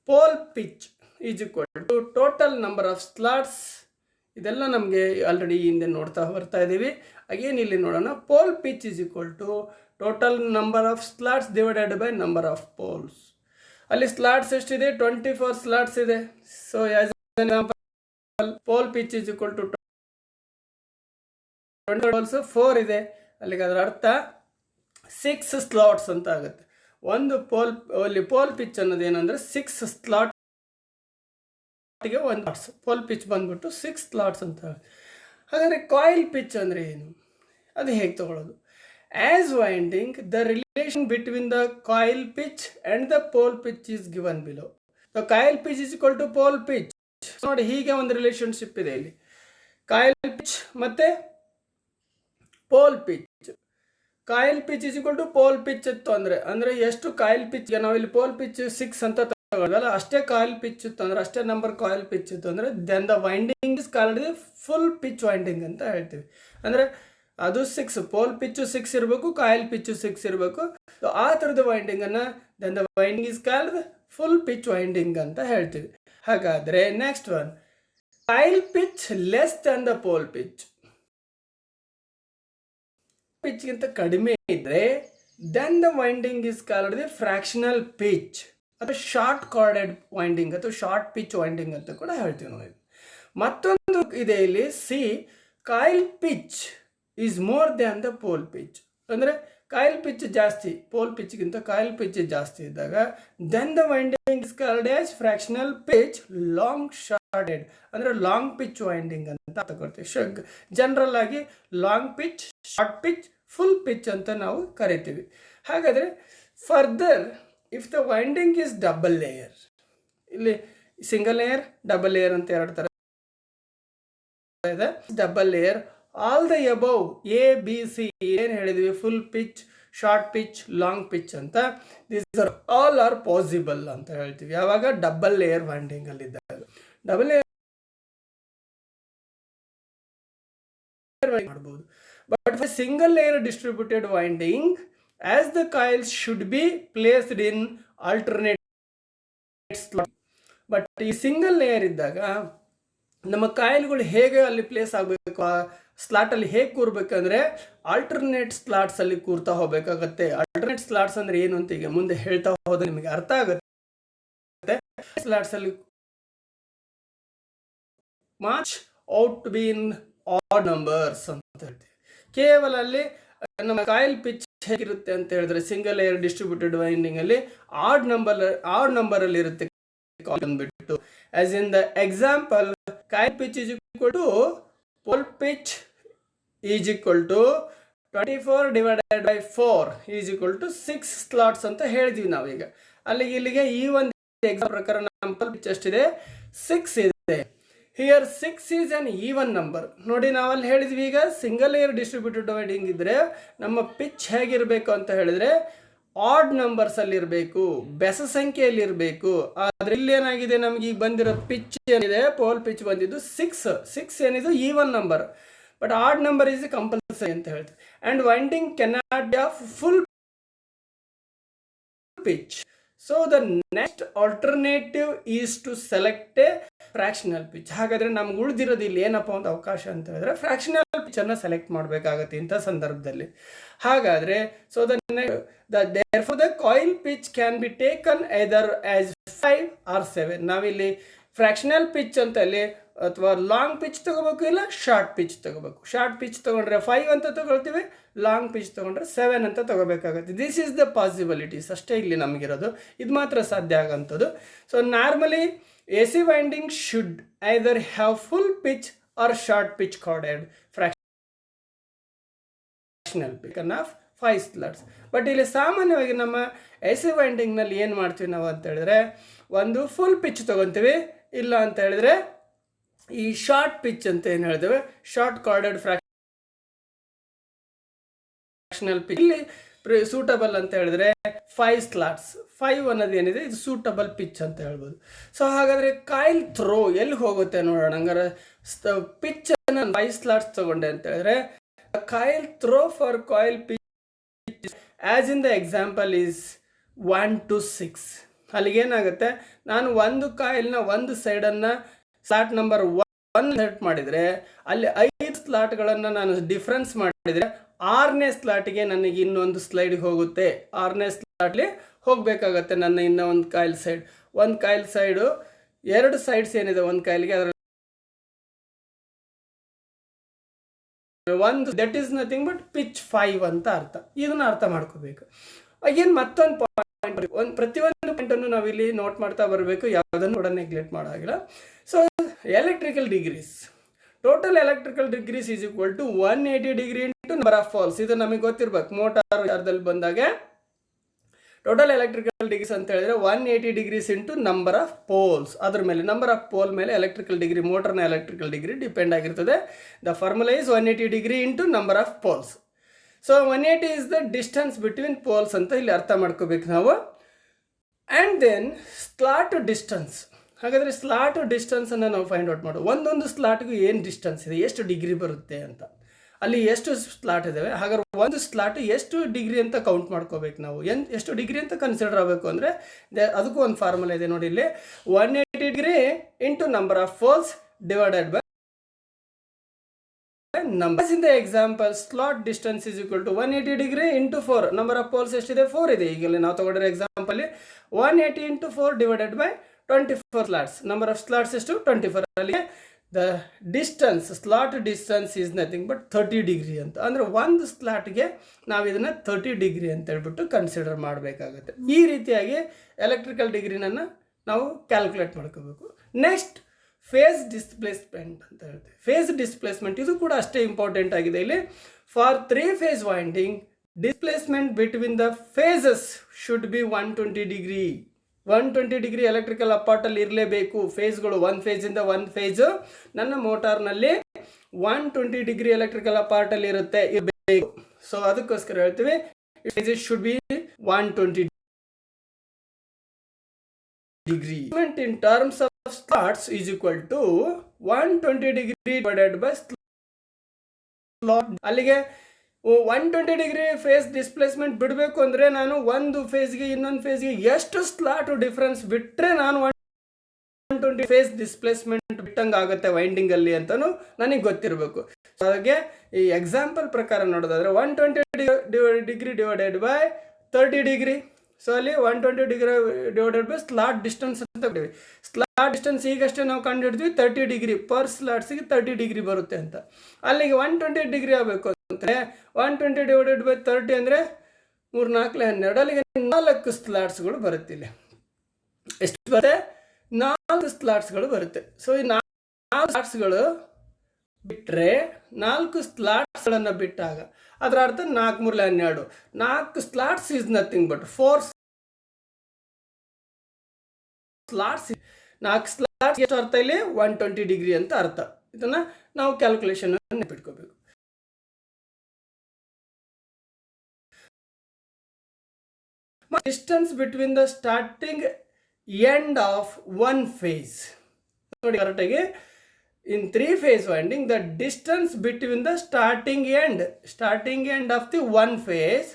Pole pitch is equal to total number of slots. ಇದೆಲ್ಲ ನಮಗೆ ಆಲ್ರೆಡಿ ಹಿಂದೆ ನೋಡ್ತಾ ಬರ್ತಾ ಇದ್ದೀವಿ. ಅಗೇನ್ ಇಲ್ಲಿ ನೋಡೋಣ, pole pitch is equal to total number of slots divided by number of poles. ಅಲ್ಲಿ ಸ್ಲಾಟ್ಸ್ ಎಷ್ಟಿದೆ, 24 ಸ್ಲಾಟ್ಸ್ ಇದೆ. So as example pole pitch is equal to 20 poles 4 ಇದೆ. ಅಲ್ಲಿಗೆ ಅದರ ಅರ್ಥ 6 ಸ್ಲಾಟ್ಸ್ ಅಂತ ಆಗುತ್ತೆ. ಒಂದು ಅಲ್ಲಿ ಪೋಲ್ ಪಿಚ್ ಅನ್ನೋದು ಏನಂದರೆ 6 ಸ್ಲಾಟ್ ಒಂದು ಪೋಲ್ ಪಿಚ್ ಬಂದ್ಬಿಟ್ಟು 6 ಸ್ಲಾಟ್ಸ್ ಅಂತ. ಹಾಗಾದರೆ ಕಾಯಿಲ್ ಪಿಚ್ ಅಂದರೆ ಏನು, ಅದು ಹೇಗೆ ತಗೊಳ್ಳೋದು? As winding the relation between the coil pitch and the pole pitch is given below. The coil pitch is equal to pole pitch. ನೋಡಿ, ಹೀಗೆ ಒಂದು ರಿಲೇಷನ್ಶಿಪ್ ಇದೆ ಇಲ್ಲಿ, ಕಾಯಿಲ್ ಪಿಚ್ ಮತ್ತು pole pitch. Coil pitch is equal to pole pitch ಇತ್ತು ಅಂದರೆ ಎಷ್ಟು coil ಪಿಚ್ಗೆ ನಾವು ಇಲ್ಲಿ ಪೋಲ್ ಪಿಚ್ 6 ಅಂತ ತಗೊಳ್ಳೋಲ್ಲ, ಅಷ್ಟೇ ಕಾಯಿಲ್ ಪಿಚ್ ಇತ್ತು ಅಂದರೆ, ಅಷ್ಟೇ ನಂಬರ್ ಕಾಯಿಲ್ ಪಿಚ್ ಇತ್ತು ಅಂದರೆ then the winding is called full pitch winding ಅಂತ ಹೇಳ್ತೀವಿ. ಅಂದರೆ ಅದು 6 ಪೋಲ್ ಪಿಚ್ಚು 6 ಇರಬೇಕು, ಕಾಯಿಲ್ ಪಿಚ್ಚು 6 ಇರಬೇಕು. ಸೊ ಆ ಥರದ ವೈಂಡಿಂಗನ್ನು then the winding is called full pitch winding ಅಂತ ಹೇಳ್ತೀವಿ. ಹಾಗಾದರೆ next one, coil pitch less than the pole pitch. ಪಿಚ್ಗಿಂತ ಕಡಿಮೆ ಇದ್ದರೆ then the winding is called the fractional pitch ಅಥವಾ ಶಾರ್ಟ್ ಕಾರ್ಡೆಡ್ ವೈಂಡಿಂಗ್ ಅಥವಾ ಶಾರ್ಟ್ ಪಿಚ್ ವೈಂಡಿಂಗ್ ಅಂತ ಕೂಡ ಹೇಳ್ತೀವಿ ನಾವು. ಮತ್ತೊಂದು ಇದೆ ಇಲ್ಲಿ, C coil pitch is more than the pole pitch. ಅಂದರೆ ಕಾಯಿಲ್ ಪಿಚ್ ಜಾಸ್ತಿ, ಪೋಲ್ ಪಿಚ್ಗಿಂತ ಕಾಯಿಲ್ ಪಿಚ್ ಜಾಸ್ತಿ ಇದ್ದಾಗ then the winding is called as fractional pitch long shorted, ಅಂದರೆ ಲಾಂಗ್ ಪಿಚ್ ವೈಂಡಿಂಗ್ ಅಂತ ತಗೊಳ್ತೀವಿ. ಜನರಲ್ ಆಗಿ long pitch, short pitch, full pitch ಅಂತ ನಾವು ಕರಿತೀವಿ. ಹಾಗಾದರೆ further if the winding is double layer, ಇಲ್ಲಿ ಸಿಂಗಲ್ ಲೇಯರ್, ಡಬಲ್ ಲೇಯರ್ ಅಂತ 2 ಥರ ಇದೆ. Double layer all the above ABC ಏನು ಹೇಳಿದ್ವಿ, full pitch, short pitch, long pitch ಅಂತ, ದೀಸ್ ಆಲ್ ಆರ್ ಪಾಸಿಬಲ್ ಅಂತ ಹೇಳ್ತೀವಿ ಯಾವಾಗ ಡಬಲ್ ಲೇಯರ್ ವೈಂಡಿಂಗ್ ಅಲ್ಲಿ ಇದ್ದಾಗ. ಡಬಲ್ ಲೇಯರ್ ಮಾಡಬಹುದು, but single layer distributed winding as the coils should be placed in alternate slot. But ಈ ಸಿಂಗಲ್ ಲೇಯರ್ ಇದ್ದಾಗ ನಮ್ಮ ಕಾಯಿಲ್ಗಳು ಹೇಗೆ ಅಲ್ಲಿ ಪ್ಲೇಸ್ ಆಗಬೇಕು, ಆ ಸ್ಲಾಟಲ್ಲಿ ಹೇಗೆ ಕೂರ್ಬೇಕಂದ್ರೆ ಆಲ್ಟರ್ನೇಟ್ ಸ್ಲಾಟ್ಸಲ್ಲಿ ಕೂರ್ತಾ ಹೋಗಬೇಕಾಗತ್ತೆ. ಆಲ್ಟರ್ನೇಟ್ ಸ್ಲಾಟ್ಸ್ ಅಂದರೆ ಏನು ಅಂತ ಈಗ ಮುಂದೆ ಹೇಳ್ತಾ ಹೋದ್ರೆ ನಿಮಗೆ ಅರ್ಥ ಆಗುತ್ತೆ. ಸ್ಲಾಟ್ಸಲ್ಲಿ march out be in odd numbers ಅಂತ ಹೇಳ್ತೀವಿ. ಕೇವಲ ಅಲ್ಲಿ ನಮ್ಮ ಕಾಯಿಲ್ ಪಿಚ್ ಹೇಗಿರುತ್ತೆ ಅಂತ ಹೇಳಿದ್ರೆ ಸಿಂಗಲ್ ಲೇಯರ್ ಡಿಸ್ಟ್ರಿಬ್ಯೂಟೆಡ್ ವೈಂಡಿಂಗ್ ಅಲ್ಲಿ ಆಡ್ ನಂಬರ್ ಅಲ್ಲಿ ಇರುತ್ತೆ ಬಿಟ್ಟು. As in the example, coil pitch is equal to pole pitch is equal to 24 divided by 4 is equal to 6 slots ಅಂತ ಹೇಳಿದ್ವಿ ನಾವೀಗ. ಇಲ್ಲಿಗೆ ಈ ಒಂದು ಎಕ್ಸಾಂಪಲ್ ಪ್ರಕಾರ ನಮ್ಮ ಪೋಲ್ ಪಿಚ್ ಎಷ್ಟಿದೆ, 6 ಇದೆ. Here 6 is an even number. ನೋಡಿ, ನಾವಲ್ಲಿ ಹೇಳಿದ್ವಿ ಈಗ ಸಿಂಗಲ್ ಲೇಯರ್ ಡಿಸ್ಟ್ರಿಬ್ಯೂಟೆಡ್ ವೈಂಡಿಂಗ್ ಇದ್ದರೆ ನಮ್ಮ ಪಿಚ್ ಹೇಗಿರಬೇಕು ಅಂತ ಹೇಳಿದ್ರೆ ಆಡ್ ನಂಬರ್ಸಲ್ಲಿ ಇರಬೇಕು, ಬೆಸ ಸಂಖ್ಯೆಯಲ್ಲಿ ಇರಬೇಕು. ಆದರೆ ಇಲ್ಲೇನಾಗಿದೆ, ನಮಗೆ ಈಗ ಬಂದಿರೋ ಪಿಚ್ ಏನಿದೆ, ಪೋಲ್ ಪಿಚ್ ಬಂದಿದ್ದು 6 ಏನಿದು even number, but odd number is compulsory ಅಂತ ಹೇಳ್ತೀವಿ. And winding cannot be of full pitch. So the next alternative is to select a fractional pitch. ಹಾಗಾದ್ರೆ ನಮ್ಗೆ ಉಳಿದಿರೋದು ಇಲ್ಲಿ ಏನಪ್ಪ ಒಂದು ಅವಕಾಶ ಅಂತ ಹೇಳಿದ್ರೆ ಫ್ರಾಕ್ಷನಲ್ ಪಿಚ್ ಅನ್ನು ಸೆಲೆಕ್ಟ್ ಮಾಡಬೇಕಾಗುತ್ತೆ ಇಂಥ ಸಂದರ್ಭದಲ್ಲಿ. ಹಾಗಾದ್ರೆ so therefore the coil pitch can be taken either as 5 or 7. ನಾವಿಲ್ಲಿ ಫ್ರಾಕ್ಷನಲ್ ಪಿಚ್ ಅಂತ ಅಲ್ಲಿ ಅಥವಾ ಲಾಂಗ್ ಪಿಚ್ ತಗೋಬೇಕು, ಇಲ್ಲ ಶಾರ್ಟ್ ಪಿಚ್ ತಗೋಬೇಕು. ಶಾರ್ಟ್ ಪಿಚ್ ತಗೊಂಡ್ರೆ 5 ಅಂತ ತಗೊಳ್ತೀವಿ, ಲಾಂಗ್ ಪಿಚ್ ತಗೊಂಡ್ರೆ 7 ಅಂತ ತಗೋಬೇಕಾಗುತ್ತೆ. ದಿಸ್ ಈಸ್ ದ ಪಾಸಿಬಿಲಿಟೀಸ್ ಅಷ್ಟೇ ಇಲ್ಲಿ ನಮಗಿರೋದು, ಇದು ಮಾತ್ರ ಸಾಧ್ಯ ಆಗೋಂಥದ್ದು. So normally A C winding should either have full pitch or short pitch chorded fractional pitch of 5 slots. But ಇಲ್ಲಿ ಸಾಮಾನ್ಯವಾಗಿ ನಮ್ಮ ಎ ಸಿ ವೈಂಡಿಂಗ್ನಲ್ಲಿ ಏನು ಮಾಡ್ತೀವಿ ನಾವು ಅಂತ ಹೇಳಿದ್ರೆ, ಒಂದು ಫುಲ್ ಪಿಚ್ ತೊಗೊತೀವಿ, ಇಲ್ಲ ಅಂತ ಹೇಳಿದ್ರೆ ಈ ಶಾರ್ಟ್ ಪಿಚ್ ಅಂತ ಏನು ಹೇಳಿದ್ದೇವೆ, ಶಾರ್ಟ್ ಕಾರ್ಡೆಡ್ ಫ್ರಾಕ್ಷನಲ್ ಪಿಚ್ ಇಲ್ಲಿ ಸೂಟಬಲ್ ಅಂತ ಹೇಳಿದ್ರೆ 5 ಸ್ಲಾಟ್ಸ್. 5 ಅನ್ನೋದು ಏನಿದೆ ಇದು ಸೂಟಬಲ್ ಪಿಚ್ ಅಂತ ಹೇಳ್ಬೋದು. ಸೊ ಹಾಗಾದರೆ ಕಾಯಿಲ್ ಥ್ರೋ ಎಲ್ಲಿ ಹೋಗುತ್ತೆ ನೋಡೋಣ. ಹಂಗಾರೆ ಪಿಚ್ ಅನ್ನು 5 ಸ್ಲಾಟ್ಸ್ ತಗೊಂಡೆ ಅಂತ ಹೇಳಿದ್ರೆ coil throw for coil pitch as in the example is 1 to 6. ಅಲ್ಲಿಗೇನಾಗುತ್ತೆ, ನಾನು ಒಂದು ಕಾಯಿಲ್ನ ಒಂದು ಸೈಡನ್ನು ಸ್ಲಾಟ್ ನಂಬರ್ 1 ಸೆಟ್ ಮಾಡಿದರೆ ಅಲ್ಲಿ 5 ಸ್ಲಾಟ್ಗಳನ್ನು ನಾನು ಡಿಫ್ರೆನ್ಸ್ ಮಾಡಿದರೆ 6ನೇ ಸ್ಲಾಟಿಗೆ ನನಗೆ ಇನ್ನೊಂದು ಸ್ಲೈಡ್ಗೆ ಹೋಗುತ್ತೆ. 6ನೇ ಸ್ಲಾಟ್ಲಿ ಹೋಗಬೇಕಾಗತ್ತೆ ನನ್ನ ಇನ್ನೂ ಒಂದು ಕಾಯಿಲ್ ಸೈಡ್. ಒಂದು ಕಾಯಿಲ್ ಸೈಡು 2 ಸೈಡ್ಸ್ ಏನಿದೆ ಒಂದು ಕಾಯಿಲ್ಗೆ, ಅದರ ಒಂದು that is nothing but pitch 5 ಅಂತ ಅರ್ಥ. ಇದನ್ನು ಅರ್ಥ ಮಾಡ್ಕೋಬೇಕು. ಏನು ಮತ್ತೊಂದು ಪಾಯಿಂಟ್, ಪ್ರತಿಯೊಂದು ಪಾಯಿಂಟನ್ನು ನಾವಿಲ್ಲಿ ನೋಟ್ ಮಾಡ್ತಾ ಬರಬೇಕು, ಯಾವುದನ್ನು ಕೂಡ ನೆಗ್ಲೆಕ್ಟ್ ಮಾಡೋದಿಲ್ಲ. So electrical degrees, total electrical degrees is equal to 180 degree into number of poles. ಇದು ನಮಗೆ ಗೊತ್ತಿರ್ಬೇಕು, ಮೋಟಾರ್ ವಿಚಾರದಲ್ಲಿ ಬಂದಾಗ ಟೋಟಲ್ ಎಲೆಕ್ಟ್ರಿಕಲ್ ಡಿಗ್ರೀಸ್ ಅಂತ ಹೇಳಿದ್ರೆ 180 degrees into number of poles. ಅದ್ರ ಮೇಲೆ ನಂಬರ್ ಆಫ್ ಪೋಲ್ ಮೇಲೆ ಎಲೆಕ್ಟ್ರಿಕಲ್ ಡಿಗ್ರಿ, ಮೋಟರ್ನ ಎಲೆಕ್ಟ್ರಿಕಲ್ ಡಿಗ್ರಿ ಡಿಪೆಂಡ್ ಆಗಿರ್ತದೆ. The formula is 180 degree into number of poles. So 180 is the distance between poles ಅಂತ ಇಲ್ಲಿ ಅರ್ಥ ಮಾಡ್ಕೋಬೇಕು ನಾವು. And then slot distance. ಹಾಗಾದರೆ ಸ್ಲಾಟ್ ಡಿಸ್ಟೆನ್ಸನ್ನು ನಾವು ಫೈಂಡ್ ಔಟ್ ಮಾಡೋದು. ಒಂದೊಂದು ಸ್ಲಾಟ್ಗೂ ಏನು ಡಿಸ್ಟೆನ್ಸ್ ಇದೆ, ಎಷ್ಟು ಡಿಗ್ರಿ ಬರುತ್ತೆ ಅಂತ, ಅಲ್ಲಿ ಎಷ್ಟು ಸ್ಲಾಟ್ ಇದ್ದಾವೆ. ಹಾಗಾದ್ರೆ ಒಂದು ಸ್ಲಾಟ್ ಎಷ್ಟು ಡಿಗ್ರಿ ಅಂತ ಕೌಂಟ್ ಮಾಡ್ಕೋಬೇಕು ನಾವು. ಎಷ್ಟು ಡಿಗ್ರಿ ಅಂತ ಕನ್ಸಿಡರ್ ಆಗಬೇಕು ಅಂದರೆ ಅದಕ್ಕೂ ಒಂದು ಫಾರ್ಮುಲಾ ಇದೆ ನೋಡಿ ಇಲ್ಲಿ, 180 degree into number of poles divided by number. In the example, slot distance is equal to 180 degree into 4. Number of poles ಎಷ್ಟಿದೆ, 4 ಇದೆ. ಈಗಲೇ ನಾವು ತಗೊಂಡಿರೋ example 180 into 4 divided by 24 slots. Number of slots ಎಷ್ಟು 24. ಅಲ್ಲಿ the distance, slot distance is nothing but 30 degree ಅಂತ. ಅಂದರೆ ಒಂದು ಸ್ಲಾಟ್ಗೆ ನಾವು ಇದನ್ನು 30 ಡಿಗ್ರಿ ಅಂತ ಹೇಳ್ಬಿಟ್ಟು ಕನ್ಸಿಡರ್ ಮಾಡಬೇಕಾಗುತ್ತೆ. ಈ ರೀತಿಯಾಗಿ ಎಲೆಕ್ಟ್ರಿಕಲ್ ಡಿಗ್ರಿನನ್ನು ನಾವು ಕ್ಯಾಲ್ಕುಲೇಟ್ ಮಾಡ್ಕೋಬೇಕು. ನೆಕ್ಸ್ಟ್ ಫೇಸ್ ಡಿಸ್ಪ್ಲೇಸ್ಮೆಂಟ್ ಅಂತ ಹೇಳ್ತೀವಿ. ಫೇಸ್ ಡಿಸ್ಪ್ಲೇಸ್ಮೆಂಟ್ ಇದು ಕೂಡ ಅಷ್ಟೇ ಇಂಪಾರ್ಟೆಂಟ್ ಆಗಿದೆ. ಇಲ್ಲಿ for 3 phase winding displacement between the phases should be 120 degree. 120 degree electrical ಅಪಾರ್ಟಲ್ಲಿ ಇರಲೇಬೇಕು. ಫೇಸ್ಗಳು ಒಂದು ಫೇಸಿಂದ ಒಂದು ಫೇಸು ನನ್ನ ಮೋಟಾರ್ನಲ್ಲಿ 120 ಡಿಗ್ರಿ ಎಲೆಕ್ಟ್ರಿಕಲ್ ಅಪಾರ್ಟಲ್ಲಿ ಇರಬೇಕು. ಸೊ ಅದಕ್ಕೋಸ್ಕರ ಹೇಳ್ತೀವಿ phases should be 120 degree. In terms of slots is equal to 120 degree divided by slot. ಅಲ್ಲಿಗೆ 120 ಡಿಗ್ರಿ ಫೇಸ್ ಡಿಸ್ಪ್ಲೇಸ್ಮೆಂಟ್ ಬಿಡಬೇಕು ಅಂದರೆ ನಾನು ಒಂದು ಫೇಸ್ಗೆ ಇನ್ನೊಂದು ಫೇಸ್ಗೆ ಎಷ್ಟು ಸ್ಲಾಟ್ ಡಿಫ್ರೆನ್ಸ್ ಬಿಟ್ಟರೆ ನಾನು 120 ಫೇಸ್ ಡಿಸ್ಪ್ಲೇಸ್ಮೆಂಟ್ ಬಿಟ್ಟಂಗೆ ಆಗುತ್ತೆ ವೈಂಡಿಂಗಲ್ಲಿ ಅಂತಲೂ ನನಗೆ ಗೊತ್ತಿರಬೇಕು. ಹಾಗೆ ಈ ಎಕ್ಸಾಂಪಲ್ ಪ್ರಕಾರ ನೋಡೋದಾದರೆ 120 degree divided by 30 degree. So ಅಲ್ಲಿ 120 degree divided by slot distance ಅಂತ ತಗೊಳ್ತೀವಿ. ಸ್ಲಾಟ್ ಡಿಸ್ಟೆನ್ಸ್ ಈಗಷ್ಟೇ ನಾವು ಕಂಡು ಹಿಡಿದ್ವಿ 30 ಡಿಗ್ರಿ ಪರ್ ಸ್ಲಾಟ್ಸಿಗೆ 30 ಡಿಗ್ರಿ ಬರುತ್ತೆ ಅಂತ. ಅಲ್ಲಿಗೆ 120 ಡಿಗ್ರಿ ಆಗಬೇಕು ಅಂದರೆ 120 ಡಿವೈಡೆಡ್ ಬೈ 30 ಅಂದರೆ 3 4 12, ಅಲ್ಲಿಗೆ 4 ಸ್ಲಾಟ್ಸ್ಗಳು ಬರುತ್ತೆ. ಇಲ್ಲಿ ಎಷ್ಟು ಬರುತ್ತೆ, 4 ಸ್ಲಾಟ್ಸ್ಗಳು ಬರುತ್ತೆ. ಸೊ ಈ 4 ಸ್ಲಾಟ್ಸ್ಗಳು ಬಿಟ್ಟರೆ 4 ಸ್ಲಾಟ್ಸ್ಗಳನ್ನು ಬಿಟ್ಟಾಗ ಅದರ ಅರ್ಥ 4 3 12. 4 slots is nothing but 4 slots. 4 slots ಎಷ್ಟು ಅರ್ಥ ಇಲ್ಲಿ 120 ಡಿಗ್ರಿ ಅಂತ ಅರ್ಥ. ಇದನ್ನು ನಾವು ಕ್ಯಾಲ್ಕುಲೇಷನ್ ನೆನಪಿಟ್ಕೋಬೇಕು. Distance between the starting end of one phase. ನೋಡಿ ಕರೆಕ್ಟಾಗಿ, in three phase winding, the distance between the starting end of the one phase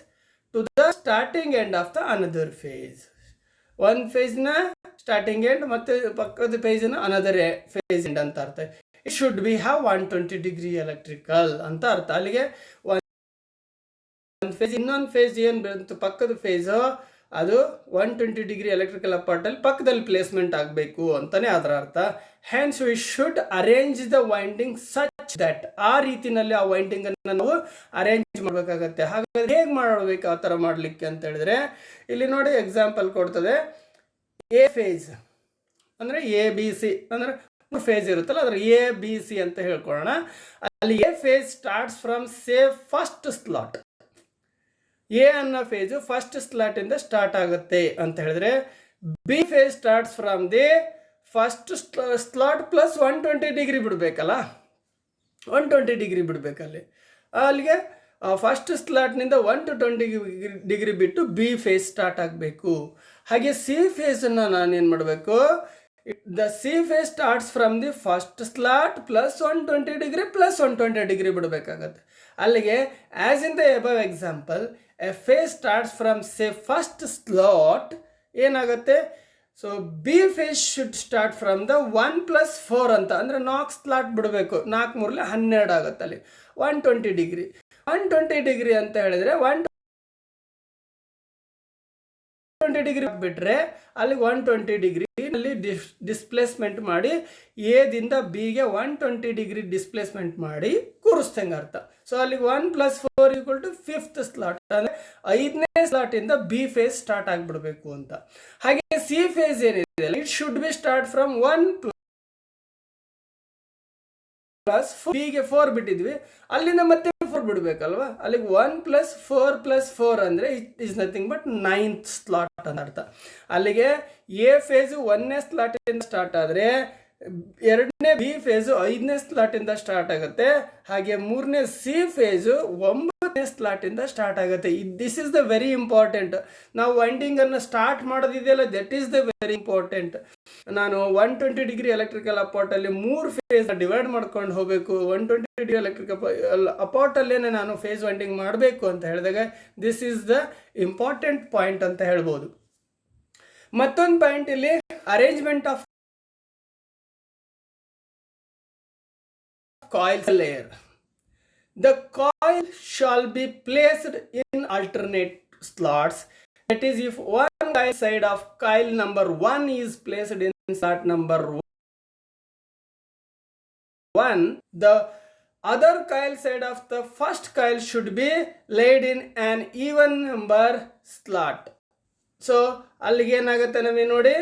to the starting end of the another phase. One phase na starting end ಮತ್ತೆ ಪಕ್ಕದ phase na another phase end ಅಂತ ಅರ್ಥ. It should be have 120 degree electrical ಅಂತ ಅರ್ಥ. ಅಲ್ಲಿಗೆ ಒಂದು face ಇನ್ನೊಂದು face ಏನು ಬಂತು ಪಕ್ಕದ ಫೇಸ್ ಅದು 120 ಡಿಗ್ರಿ ಎಲೆಕ್ಟ್ರಿಕಲ್ ಅಪಾರ್ಟಲ್ಲಿ ಪಕ್ಕದಲ್ಲಿ ಪ್ಲೇಸ್ಮೆಂಟ್ ಆಗಬೇಕು ಅಂತಲೇ ಅದರ ಅರ್ಥ. Hans we should arrange the winding such that, ಆ ರೀತಿಯಲ್ಲಿ ಆ ವೈಂಡಿಂಗನ್ನು ನಾವು ಅರೇಂಜ್ ಮಾಡಬೇಕಾಗತ್ತೆ. ಹಾಗಾದ್ರೆ ಹೇಗೆ ಮಾಡಬೇಕು ಆ ಥರ ಮಾಡಲಿಕ್ಕೆ ಅಂತ ಹೇಳಿದ್ರೆ, ಇಲ್ಲಿ ನೋಡಿ ಎಕ್ಸಾಂಪಲ್ ಕೊಡ್ತದೆ. ಎ ಫೇಸ್ ಅಂದರೆ ಎ ಬಿ ಸಿ ಅಂದರೆ ಫೇಸ್ ಇರುತ್ತಲ್ಲ, ಅದರ ಎ ಬಿ ಸಿ ಅಂತ ಹೇಳ್ಕೊಳ್ಳೋಣ. ಅಲ್ಲಿ A phase starts from say first slot. A ಅನ್ನೋ ಫೇಜು ಫಸ್ಟ್ ಸ್ಲಾಟ್ ಇಂದ ಸ್ಟಾರ್ಟ್ ಆಗುತ್ತೆ ಅಂತ ಹೇಳಿದ್ರೆ, B phase starts from the first slot plus 120 degree ಬಿಡಬೇಕಲ್ಲ, 120 ಡಿಗ್ರಿ ಬಿಡಬೇಕಲ್ಲಿ. ಅಲ್ಲಿಗೆ ಫಸ್ಟ್ ಸ್ಲಾಟ್ನಿಂದ 120 ಡಿಗ್ರಿ ಬಿಟ್ಟು ಬಿ ಫೇಸ್ ಸ್ಟಾರ್ಟ್ ಆಗಬೇಕು. ಹಾಗೆ ಸಿ ಫೇಸನ್ನು ನಾನೇನು ಮಾಡಬೇಕು, the C phase starts from the first slot plus 120 degree plus 120 degree ಬಿಡಬೇಕಾಗತ್ತೆ. ಅಲ್ಲಿಗೆ as in the above example, A phase starts from say first slot ಏನಾಗುತ್ತೆ, so B phase should start from the 1+4 ಅಂತ ಅಂದರೆ 4 slot ಬಿಡಬೇಕು. 4 3 12 ಆಗುತ್ತೆ. ಅಲ್ಲಿ 120 degree 120 degree ಅಂತ ಹೇಳಿದರೆ 120 ಡಿಗ್ರಿ ಬಿಟ್ಟರೆ ಅಲ್ಲಿಗೆ 120 ಡಿಗ್ರಿ ಅಲ್ಲಿ ಡಿಸ್ಪ್ಲೇಸ್ಮೆಂಟ್ ಮಾಡಿ ಎದಿಂದ ಬಿಗೆ 120 ಡಿಗ್ರಿ ಡಿಸ್ಪ್ಲೇಸ್ಮೆಂಟ್ ಮಾಡಿ ಕೂರಿಸ್ತಂಗೆ ಅರ್ಥ. ಸೊ ಅಲ್ಲಿಗೆ 1+4 = 5th ಸ್ಲಾಟ್ ಅಂದರೆ 5ನೇ ಸ್ಲಾಟಿಂದ ಬಿ ಫೇಸ್ ಸ್ಟಾರ್ಟ್ ಆಗಿಬಿಡಬೇಕು ಅಂತ. ಹಾಗೆ ಸಿ ಫೇಸ್ ಏನಿದೆ, it should be start from 1+4 ಬಿಗೆ 4 ಬಿಟ್ಟಿದ್ವಿ, ಅಲ್ಲಿಂದ ಮತ್ತೆ 4 ಬಿಡಬೇಕಲ್ವಾ. ಅಲ್ಲಿಗೆ 1+4+4 ಅಂದರೆ it is nothing but 9th slot ಅಂತ ಅರ್ಥ. ಅಲ್ಲಿಗೆ ಎ ಫೇಸು 1ನೇ ಸ್ಲಾಟಿಂದ ಸ್ಟಾರ್ಟ್ ಆದರೆ 2ನೇ ಬಿ ಫೇಸು 5ನೇ ಸ್ಲಾಟಿಂದ ಸ್ಟಾರ್ಟ್ ಆಗುತ್ತೆ. ಹಾಗೆ 3ನೇ ಸಿ ಫೇಸು 9ನೇ ಸ್ಲಾಟಿಂದ ಸ್ಟಾರ್ಟ್ ಆಗುತ್ತೆ. This is the very important. ನಾವು ವೈಂಡಿಂಗನ್ನು ಸ್ಟಾರ್ಟ್ ಮಾಡೋದಿದೆಯಲ್ಲ, that is the very important. ನಾನು 120 ಡಿಗ್ರಿ ಎಲೆಕ್ಟ್ರಿಕಲ್ ಅಪಾರ್ಟಲ್ಲಿ 3 ಫೇಸ್ ಡಿವೈಡ್ ಮಾಡ್ಕೊಂಡು ಹೋಗಬೇಕು. 120 ಡಿಗ್ರಿ ಎಲೆಕ್ಟ್ರಿಕಲ್ ಅಪಾರ್ಟಲ್ಲೇನೆ ನಾನು ಫೇಸ್ ವೈಂಡಿಂಗ್ ಮಾಡಬೇಕು ಅಂತ ಹೇಳಿದಾಗ this is the important point ಅಂತ ಹೇಳ್ಬೋದು. ಮತ್ತೊಂದು ಪಾಯಿಂಟ್ ಇಲ್ಲಿ arrangement of coil layer. The coil shall be placed in alternate slots. That is, if one coil side of coil number 1 is placed in slot number 1, the other coil side of the first coil should be laid in an even number slot. So ಅಲ್ಲಿಗೆ ಏನಾಗುತ್ತೆ ನಮಗೆ ನೋಡಿ,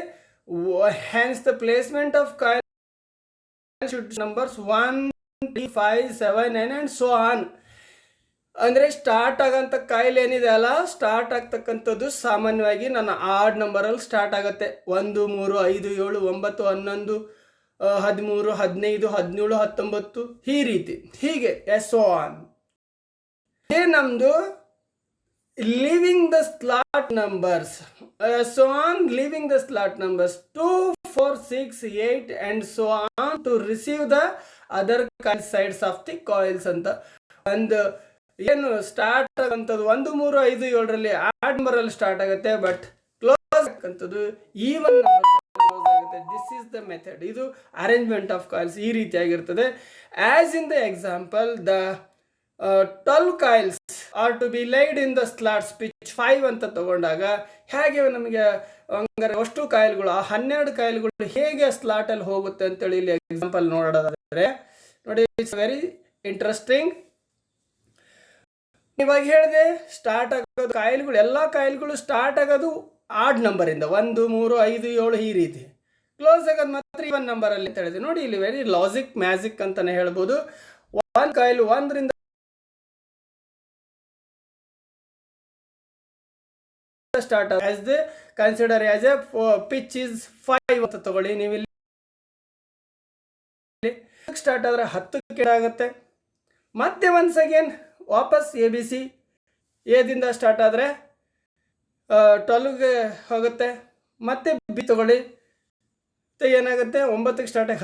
hence the placement of coil should numbers 1 3 5 7 9 and so on. ಅಂದರೆ start ಆಗೋಂಥ ಕಾಯಿಲೆ ಏನಿದೆ ಅಲ್ಲ, start ಆಗ್ತಕ್ಕಂಥದ್ದು ಸಾಮಾನ್ಯವಾಗಿ ನನ್ನ ಆಡ್ ನಂಬರಲ್ಲಿ ಸ್ಟಾರ್ಟ್ ಆಗುತ್ತೆ. 1 3 5 7 9 11 13 15 17 19 ಈ ರೀತಿ, ಹೀಗೆ ಎಸ್ ಆನ್. ಇದೇ ನಮ್ಮದು leaving the slot numbers, so on leaving the slot numbers 2 4 6 8 and so on to receive the other coil sides of the coils ಅಂತ. ಒಂದು ಏನು ಸ್ಟಾರ್ಟ್ ಆಗಂಥದ್ದು 1 3 5 7ರಲ್ಲಿ ಆಡ್ ನಂಬರಲ್ಲಿ ಸ್ಟಾರ್ಟ್ ಆಗುತ್ತೆ, ಬಟ್ ಕ್ಲೋಸ್ ಆಗಂಥದ್ದು ಈವನ್ ನಂಬರ್ ಕ್ಲೋಸ್ ಆಗುತ್ತೆ. This is the method. ಇದು ಅರೇಂಜ್ಮೆಂಟ್ ಆಫ್ ಕಾಯಿಲ್ಸ್ ಈ ರೀತಿಯಾಗಿರ್ತದೆ. As in the example, the 12 coils are to be laid in the slots pitch 5 ಅಂತ ತಗೊಂಡಾಗ ಹೇಗೆ ನಮಗೆ ಹಂಗಾರೆ ಅಷ್ಟು ಕಾಯಿಲ್ಗಳು, ಆ 12 ಕಾಯಿಲ್ಗಳು ಹೇಗೆ ಸ್ಲಾಟಲ್ಲಿ ಹೋಗುತ್ತೆ ಅಂತೇಳಿ ಇಲ್ಲಿ ಎಕ್ಸಾಂಪಲ್ ನೋಡೋದಾದರೆ ನೋಡಿ, ಇಟ್ಸ್ ವೆರಿ ಇಂಟ್ರೆಸ್ಟಿಂಗ್. ಇವಾಗ ಹೇಳಿದೆ ಸ್ಟಾರ್ಟ್ ಆಗೋದು ಕಾಯಿಲ್ಗಳು, ಎಲ್ಲ ಕಾಯಿಲ್ಗಳು ಸ್ಟಾರ್ಟ್ ಆಗೋದು ಆಡ್ ನಂಬರಿಂದ 1 3 5 7 ಈ ರೀತಿ, ಕ್ಲೋಸ್ ಆಗೋದು ಮಾತ್ರ ಇವನ್ ನಂಬರಲ್ಲಿ ಅಂತ ಹೇಳಿದೆ. ನೋಡಿ ಇಲ್ಲಿ ವೆರಿ ಲಾಜಿಕ್ ಮ್ಯಾಜಿಕ್ ಅಂತಾನೆ ಹೇಳ್ಬೋದು. 1 ಕಾಯಿಲ್ 1ರಿಂದ start as the consider as a pitch is 5 ಅಂತ ತಗೊಳ್ಳಿ. ನೀವು ಇಲ್ಲಿ ಸ್ಟಾರ್ಟ್ ಆದರೆ 10 ಕೆಳಾಗುತ್ತೆ. ಮತ್ತೆ ಒನ್ಸ್ ಅಗೇನ್ ವಾಪಸ್ ಎ ಬಿ ಸಿ ಎದಿಂದ ಸ್ಟಾರ್ಟ್ ಆದರೆ 12ಗೆ ಹೋಗುತ್ತೆ, ಮತ್ತೆ ಬಿ ತಗೊಳ್ಳಿ, ಏನಾಗುತ್ತೆ 9ಕ್ಕೆ ಸ್ಟಾರ್ಟ್ ಆಗಿ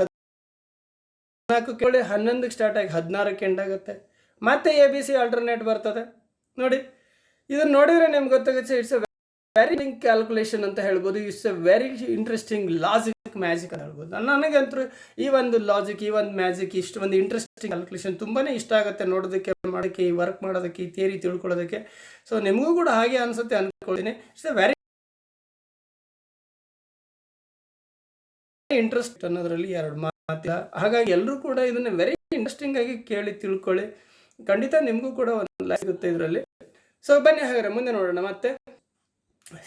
14ಕ್ಕೆ 11ಕ್ಕೆ ಸ್ಟಾರ್ಟ್ ಆಗಿ 16ಕ್ಕೆ ಎಂಡ್ ಆಗುತ್ತೆ, ಮತ್ತೆ ಎ ಬಿ ಸಿ ಆಲ್ಟರ್ನೇಟ್ ಬರ್ತದೆ. ನೋಡಿ, ಇದನ್ನು ನೋಡಿದರೆ ನಿಮ್ಗೆ ಗೊತ್ತಾಗುತ್ತೆ. ಇಟ್ಸ್ ಎ ವೆರಿ ಕ್ಯಾಲ್ಕುಲೇಷನ್ ಅಂತ ಹೇಳ್ಬೋದು. It's A very interesting logic magic ಅಂತ ಹೇಳ್ಬೋದು. ನನಗಂತೂ ಈ ಒಂದು ಲಾಜಿಕ್, ಈ ಒಂದು ಮ್ಯಾಜಿಕ್, ಇಷ್ಟು ಒಂದು ಇಂಟ್ರೆಸ್ಟಿಂಗ್ ಕ್ಯಾಲ್ಕುಲೇಷನ್ ತುಂಬಾ ಇಷ್ಟ ಆಗುತ್ತೆ ನೋಡೋದಕ್ಕೆ, ಮಾಡೋಕ್ಕೆ, ಈ ವರ್ಕ್ ಮಾಡೋದಕ್ಕೆ, ಈ ಥಿಯರಿ ತಿಳ್ಕೊಳ್ಳೋದಕ್ಕೆ. ಸೊ ನಿಮಗೂ ಕೂಡ ಹಾಗೆ ಅನಿಸುತ್ತೆ ಅಂದ್ಕೊಳ್ತೀನಿ. ಇಟ್ಸ್ ಎ ವೆರಿ ಇಂಟ್ರೆಸ್ಟ್ ಅನ್ನೋದ್ರಲ್ಲಿ ಎರಡು ಮಾತಿಲ್ಲ. ಹಾಗಾಗಿ ಎಲ್ಲರೂ ಕೂಡ ಇದನ್ನು ವೆರಿ ಇಂಟ್ರೆಸ್ಟಿಂಗ್ ಆಗಿ ಕೇಳಿ ತಿಳ್ಕೊಳ್ಳಿ. ಖಂಡಿತ ನಿಮಗೂ ಕೂಡ ಒಂದು ಲೈಫ್ ಸಿಗುತ್ತೆ ಇದರಲ್ಲಿ. ಸೊ ಬನ್ನಿ ಹಾಗಾದ್ರೆ ಮುಂದೆ ನೋಡೋಣ. ಮತ್ತೆ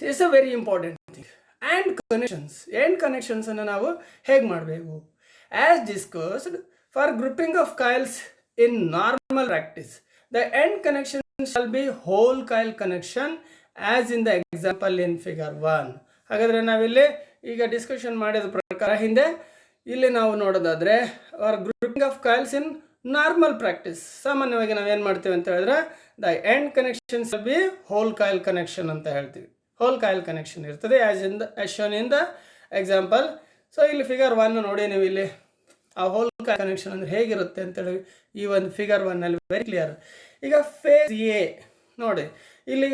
it's a very important thing. And connections ಅನ್ನು ನಾವು ಹೇಗೆ ಮಾಡಬೇಕು? As discussed for grouping of coils in normal practice, the end connection shall be whole coil connection as in the example in figure 1. ಹಾಗಾದರೆ ನಾವಿಲ್ಲಿ ಈಗ ಡಿಸ್ಕಷನ್ ಮಾಡಿದ ಪ್ರಕಾರ ಹಿಂದೆ ಇಲ್ಲಿ ನಾವು ನೋಡೋದಾದರೆ for grouping of coils in normal practice, ಸಾಮಾನ್ಯವಾಗಿ ನಾವೇನು ಮಾಡ್ತೀವಿ ಅಂತ ಹೇಳಿದ್ರೆ the end connection shall be whole coil connection ಅಂತ ಹೇಳ್ತೀವಿ. ಹೋಲ್ ಕಾಯಿಲ್ ಕನೆಕ್ಷನ್ ಇರ್ತದೆ as shown in the example. So ಇಲ್ಲಿ ಫಿಗರ್ 1 ನೋಡಿ, ನೀವು ಇಲ್ಲಿ ಆ ಹೋಲ್ ಕಾಯಿಲ್ ಕನೆಕ್ಷನ್ ಅಂದರೆ ಹೇಗಿರುತ್ತೆ ಅಂತೇಳಿ ಈ ಒಂದು ಫಿಗರ್ 1ನಲ್ಲಿ ವೆರಿ ಕ್ಲಿಯರ್. ಈಗ ಫೇಸ್ ಎ ನೋಡಿ, ಇಲ್ಲಿ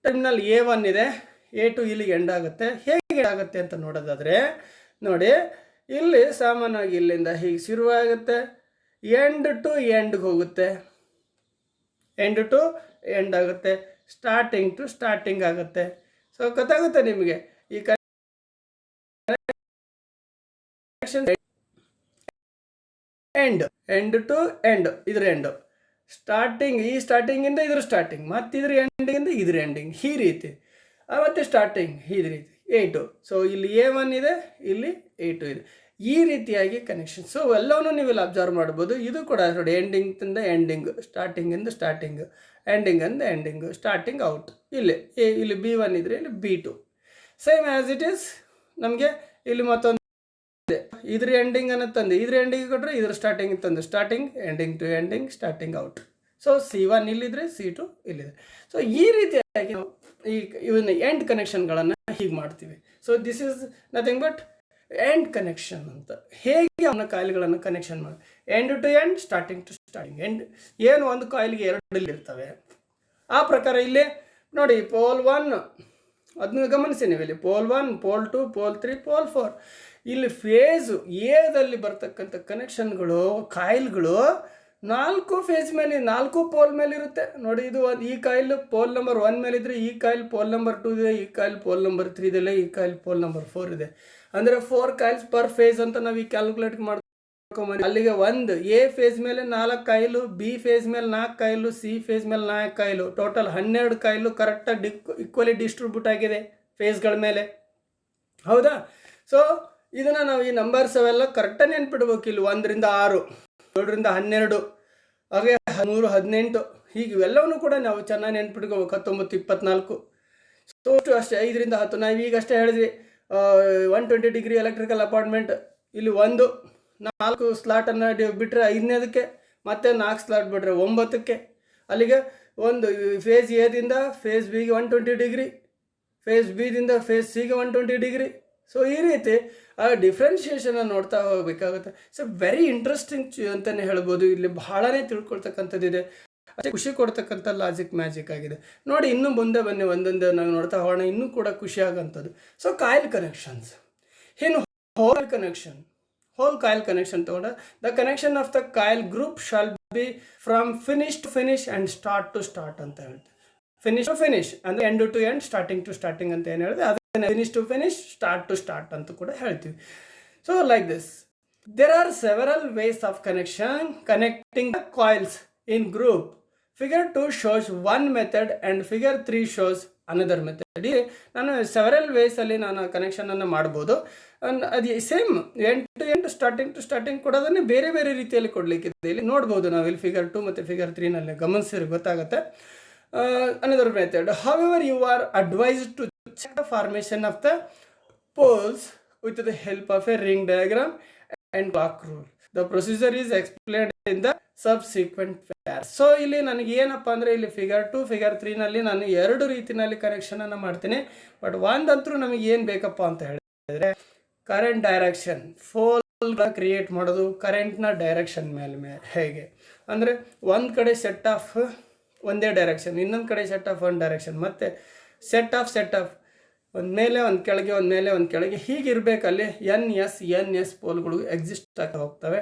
ಟರ್ಮಿನಲ್ A1 ಇದೆ, A2 ಇಲ್ಲಿಗೆ ಎಂಡ್ ಆಗುತ್ತೆ. ಹೇಗೆ ಆಗುತ್ತೆ ಅಂತ ನೋಡೋದಾದರೆ ನೋಡಿ, ಇಲ್ಲಿ ಸಾಮಾನ್ಯವಾಗಿ ಇಲ್ಲಿಂದ ಹೀಗೆ ಶುರುವಾಗುತ್ತೆ, ಎಂಡ್ ಟು ಎಂಡ್ಗೆ ಹೋಗುತ್ತೆ, ಎಂಡ್ ಟು ಎಂಡ್ ಆಗುತ್ತೆ, ಸ್ಟಾರ್ಟಿಂಗ್ ಟು ಸ್ಟಾರ್ಟಿಂಗ್ ಆಗುತ್ತೆ. ಸೊ ಗೊತ್ತಾಗುತ್ತೆ ನಿಮಗೆ ಈ ಕನೆಕ್ಷನ್. ಎಂಡ್ ಟು ಎಂಡ್, ಇದ್ರ ಎಂಡ್, ಸ್ಟಾರ್ಟಿಂಗ್, ಈ ಸ್ಟಾರ್ಟಿಂಗಿಂದ ಇದ್ರ ಸ್ಟಾರ್ಟಿಂಗ್, ಮತ್ತು ಇದ್ರ ಎಂಡಿಂದ ಇದ್ರ ಎಂಡಿಂಗ್, ಈ ರೀತಿ, ಮತ್ತು ಸ್ಟಾರ್ಟಿಂಗ್ ಈ ರೀತಿ A2. ಸೊ ಇಲ್ಲಿ A1 ಇದೆ, ಇಲ್ಲಿ A2 ಇದೆ, ಈ ರೀತಿಯಾಗಿ ಕನೆಕ್ಷನ್. ಸೊ ಎಲ್ಲವನ್ನೂ ನೀವು ಇಲ್ಲಿ ಅಬ್ಸರ್ವ್ ಮಾಡ್ಬೋದು. ಇದು ಕೂಡ ನೋಡಿ, ಎಂಡಿಂಗಿಂದ ಎಂಡಿಂಗ್, ಸ್ಟಾರ್ಟಿಂಗಿಂದ ಸ್ಟಾರ್ಟಿಂಗ್, ಎಂಡಿಂಗಿಂದ ಎಂಡಿಂಗ್, ಸ್ಟಾರ್ಟಿಂಗ್ ಔಟ್. ಇಲ್ಲಿ B1 ಇದ್ರೆ ಇಲ್ಲಿ B2 same as it is. ನಮಗೆ ಇಲ್ಲಿ ಮತ್ತೊಂದು ಇದ್ರ ಎಂಡಿಂಗ್ ಅನ್ನು ತಂದು ಇದ್ರ ಎಂಡಿಂಗ್ ಕೊಟ್ಟರೆ ಇದ್ರ ಸ್ಟಾರ್ಟಿಂಗ್ ತಂದು starting, ending to ending, starting out. So C1 ಇಲ್ಲಿದ್ರೆ C2 ಇಲ್ಲಿದೆ. ಸೊ ಈ ರೀತಿಯಾಗಿ ನಾವು ಇವನ್ನ ಎಂಡ್ ಕನೆಕ್ಷನ್ಗಳನ್ನು ಹೀಗೆ ಮಾಡ್ತೀವಿ. So this is nothing but end connection ಅಂತ. ಹೇಗೆ ಅವನ ಕಾಯಿಲ್ಗಳನ್ನು ಕನೆಕ್ಷನ್ ಮಾಡಿ end to end, starting to starting, end. ಏನು ಒಂದು ಕಾಯಿಲ್ಗೆ 2 ಇರ್ತವೆ, ಆ ಪ್ರಕಾರ ಇಲ್ಲಿ ನೋಡಿ ಪೋಲ್ 1 ಅದನ್ನ ಗಮನಿಸಿ ನೀವು. ಇಲ್ಲಿ ಪೋಲ್ 1, ಪೋಲ್ 2, ಪೋಲ್ 3, ಪೋಲ್ 4. ಇಲ್ಲಿ ಫೇಸು ಎದಲ್ಲಿ ಬರ್ತಕ್ಕಂಥ ಕನೆಕ್ಷನ್ಗಳು, ಕಾಯಿಲ್ಗಳು 4 ಫೇಸ್ ಮೇಲೆ, 4 ಪೋಲ್ ಮೇಲೆ ಇರುತ್ತೆ ನೋಡಿ. ಇದು ಈ ಕಾಯಿಲ್ ಪೋಲ್ ನಂಬರ್ 1 ಮೇಲೆ ಇದ್ರೆ, ಈ ಕಾಯಿಲ್ ಪೋಲ್ ನಂಬರ್ 2 ಇದೆ, ಈ ಕಾಯಿಲ್ ಪೋಲ್ ನಂಬರ್ 3 ಇದೆ, ಈ ಕಾಯಿಲ್ ಪೋಲ್ ನಂಬರ್ 4 ಇದೆ. ಅಂದರೆ 4 ಕಾಯಿಲ್ಸ್ ಪರ್ ಫೇಸ್ ಅಂತ ನಾವು ಈ ಕ್ಯಾಲ್ಕುಲೇಟ್ ಮಾಡ್ಕೊಂಬಂದು ಅಲ್ಲಿಗೆ ಒಂದು ಎ ಫೇಸ್ ಮೇಲೆ 4 ಕಾಯಿಲು, ಬಿ ಫೇಸ್ ಮೇಲೆ 4 ಕಾಯಿಲು, ಸಿ ಫೇಸ್ ಮೇಲೆ 4 ಕಾಯಿಲು, ಟೋಟಲ್ 12 ಕಾಯಿಲು ಕರೆಕ್ಟಾಗಿ ಈಕ್ವಲಿ ಡಿಸ್ಟ್ರಿಬ್ಯೂಟ್ ಆಗಿದೆ ಫೇಸ್ಗಳ ಮೇಲೆ, ಹೌದಾ? ಸೊ ಇದನ್ನು ನಾವು ಈ ನಂಬರ್ಸ್ ಅವೆಲ್ಲ ಕರೆಕ್ಟಾಗಿ ನೆನ್ಪಿಡ್ಬೇಕು. ಇಲ್ಲಿ 1 ರಿಂದ 6, 7 ರಿಂದ 12, ಹಾಗೆ 13, 18, ಹೀಗೆ ಇವೆಲ್ಲವನ್ನೂ ಕೂಡ ನಾವು ಚೆನ್ನಾಗಿ ನೆನ್ಪಿಟ್ಕೋಬೇಕು. 19, 24. ಸೊ ಅಷ್ಟೇ 5 ರಿಂದ 10. ನಾವು ಈಗ ಅಷ್ಟೇ ಹೇಳಿದ್ವಿ 120 ಡಿಗ್ರಿ ಎಲೆಕ್ಟ್ರಿಕಲ್ ಅಪಾರ್ಟ್ಮೆಂಟ್. ಇಲ್ಲಿ 4 ಸ್ಲಾಟನ್ನು ಬಿಟ್ಟರೆ 5ನೇದಕ್ಕೆ, ಮತ್ತೆ 4 ಸ್ಲಾಟ್ ಬಿಟ್ಟರೆ 9ಕ್ಕೆ. ಅಲ್ಲಿಗೆ ಒಂದು ಫೇಸ್ ಎದಿಂದ ಫೇಸ್ ಬಿಗೆ 120 ಡಿಗ್ರಿ, ಫೇಸ್ ಬಿದಿಂದ ಫೇಸ್ ಸಿಗೆ 120 ಡಿಗ್ರಿ. ಸೊ ಈ ರೀತಿ ಆ ಡಿಫ್ರೆನ್ಷಿಯೇಷನ್ನ ನೋಡ್ತಾ ಹೋಗಬೇಕಾಗುತ್ತೆ. ಸೊ ವೆರಿ ಇಂಟ್ರೆಸ್ಟಿಂಗ್ ಅಂತಲೇ ಹೇಳ್ಬೋದು. ಇಲ್ಲಿ ಬಹಳನೇ ತಿಳ್ಕೊಳ್ತಕ್ಕಂಥದ್ದಿದೆ, ಅಷ್ಟೇ ಖುಷಿ ಕೊಡ್ತಕ್ಕಂಥ ಲಾಜಿಕ್ ಮ್ಯಾಜಿಕ್ ಆಗಿದೆ ನೋಡಿ. ಇನ್ನೂ ಮುಂದೆ ಬನ್ನಿ, ಒಂದೊಂದು ನಾವು ನೋಡ್ತಾ ಹೋಗೋಣ, ಇನ್ನೂ ಕೂಡ ಖುಷಿ ಆಗೋಂಥದ್ದು. ಸೊ ಕಾಯಿಲ್ ಕನೆಕ್ಷನ್ಸ್ ಇನ್ನು ಹೋಲ್ ಕಾಯಿಲ್ ಕನೆಕ್ಷನ್ ತಗೊಂಡ the connection of the coil group shall be from finish to finish and start to start ಅಂತ ಹೇಳ್ತೀವಿ. ಫಿನಿಶ್ ಟು ಫಿನಿಶ್ ಅಂದರೆ end to end, starting to starting ಅಂತ ಏನು ಹೇಳಿದೆ, ಅದನ್ನು finish to finish, start to start ಅಂತ ಕೂಡ ಹೇಳ್ತೀವಿ. So like this there are several ways of connecting the coils in group. Figure 2 shows 1 method and figure 3 shows another method. ನಾನು several ವೇಸಲ್ಲಿ ನಾನು ಕನೆಕ್ಷನನ್ನು ಮಾಡ್ಬೋದು. ಅದು same end to end, starting to starting ಕೊಡೋದನ್ನೇ ಬೇರೆ ಬೇರೆ ರೀತಿಯಲ್ಲಿ ಕೊಡಲಿಕ್ಕಿದೆ. ಇಲ್ಲಿ ನೋಡ್ಬೋದು ನಾವು, ಇಲ್ಲಿ ಫಿಗರ್ 2 ಮತ್ತು ಫಿಗರ್ 3ನಲ್ಲಿ ಗಮನಿಸಿದ್ರೆ ಗೊತ್ತಾಗುತ್ತೆ. another method. However, you are advised to check the formation of the poles with the help of a ring diagram and clock rule. The procedure is explained ಇಂದ ಸಬ್ಸಿಕ್ವೆಂಟ್ ಪೇರ್. ಸೊ ಇಲ್ಲಿ ನನಗೆ ಏನಪ್ಪ ಅಂದರೆ ಇಲ್ಲಿ figure 2 figure 3ನಲ್ಲಿ ನಾನು ಎರಡು ರೀತಿಯಲ್ಲಿ ಕನೆಕ್ಷನನ್ನು ಮಾಡ್ತೀನಿ. ಬಟ್ ಒಂದಂತರೂ ನಮಗೆ ಏನು ಬೇಕಪ್ಪ ಅಂತ ಹೇಳಿದ್ರೆ ಕರೆಂಟ್ ಡೈರೆಕ್ಷನ್ ಫೋಲ್ ಕ್ರಿಯೇಟ್ ಮಾಡೋದು ಕರೆಂಟ್ನ ಡೈರೆಕ್ಷನ್ ಮೇಲೆ ಹೇಗೆ ಅಂದರೆ ಒಂದು ಕಡೆ ಸೆಟ್ ಆಫ್ ಒಂದೇ ಡೈರೆಕ್ಷನ್, ಇನ್ನೊಂದು ಕಡೆ ಸೆಟ್ ಆಫ್ ಒನ್ ಡೈರೆಕ್ಷನ್, ಮತ್ತು ಸೆಟ್ ಆಫ್ ಒಂದು ಮೇಲೆ ಒಂದು ಕೆಳಗೆ ಒಂದು ಮೇಲೆ ಒಂದು ಕೆಳಗೆ ಹೀಗಿರಬೇಕಲ್ಲಿ ಎನ್ ಎಸ್ ಪೋಲ್ಗಳು ಎಕ್ಸಿಸ್ಟ್ ಆಗ್ತಾ ಹೋಗ್ತವೆ.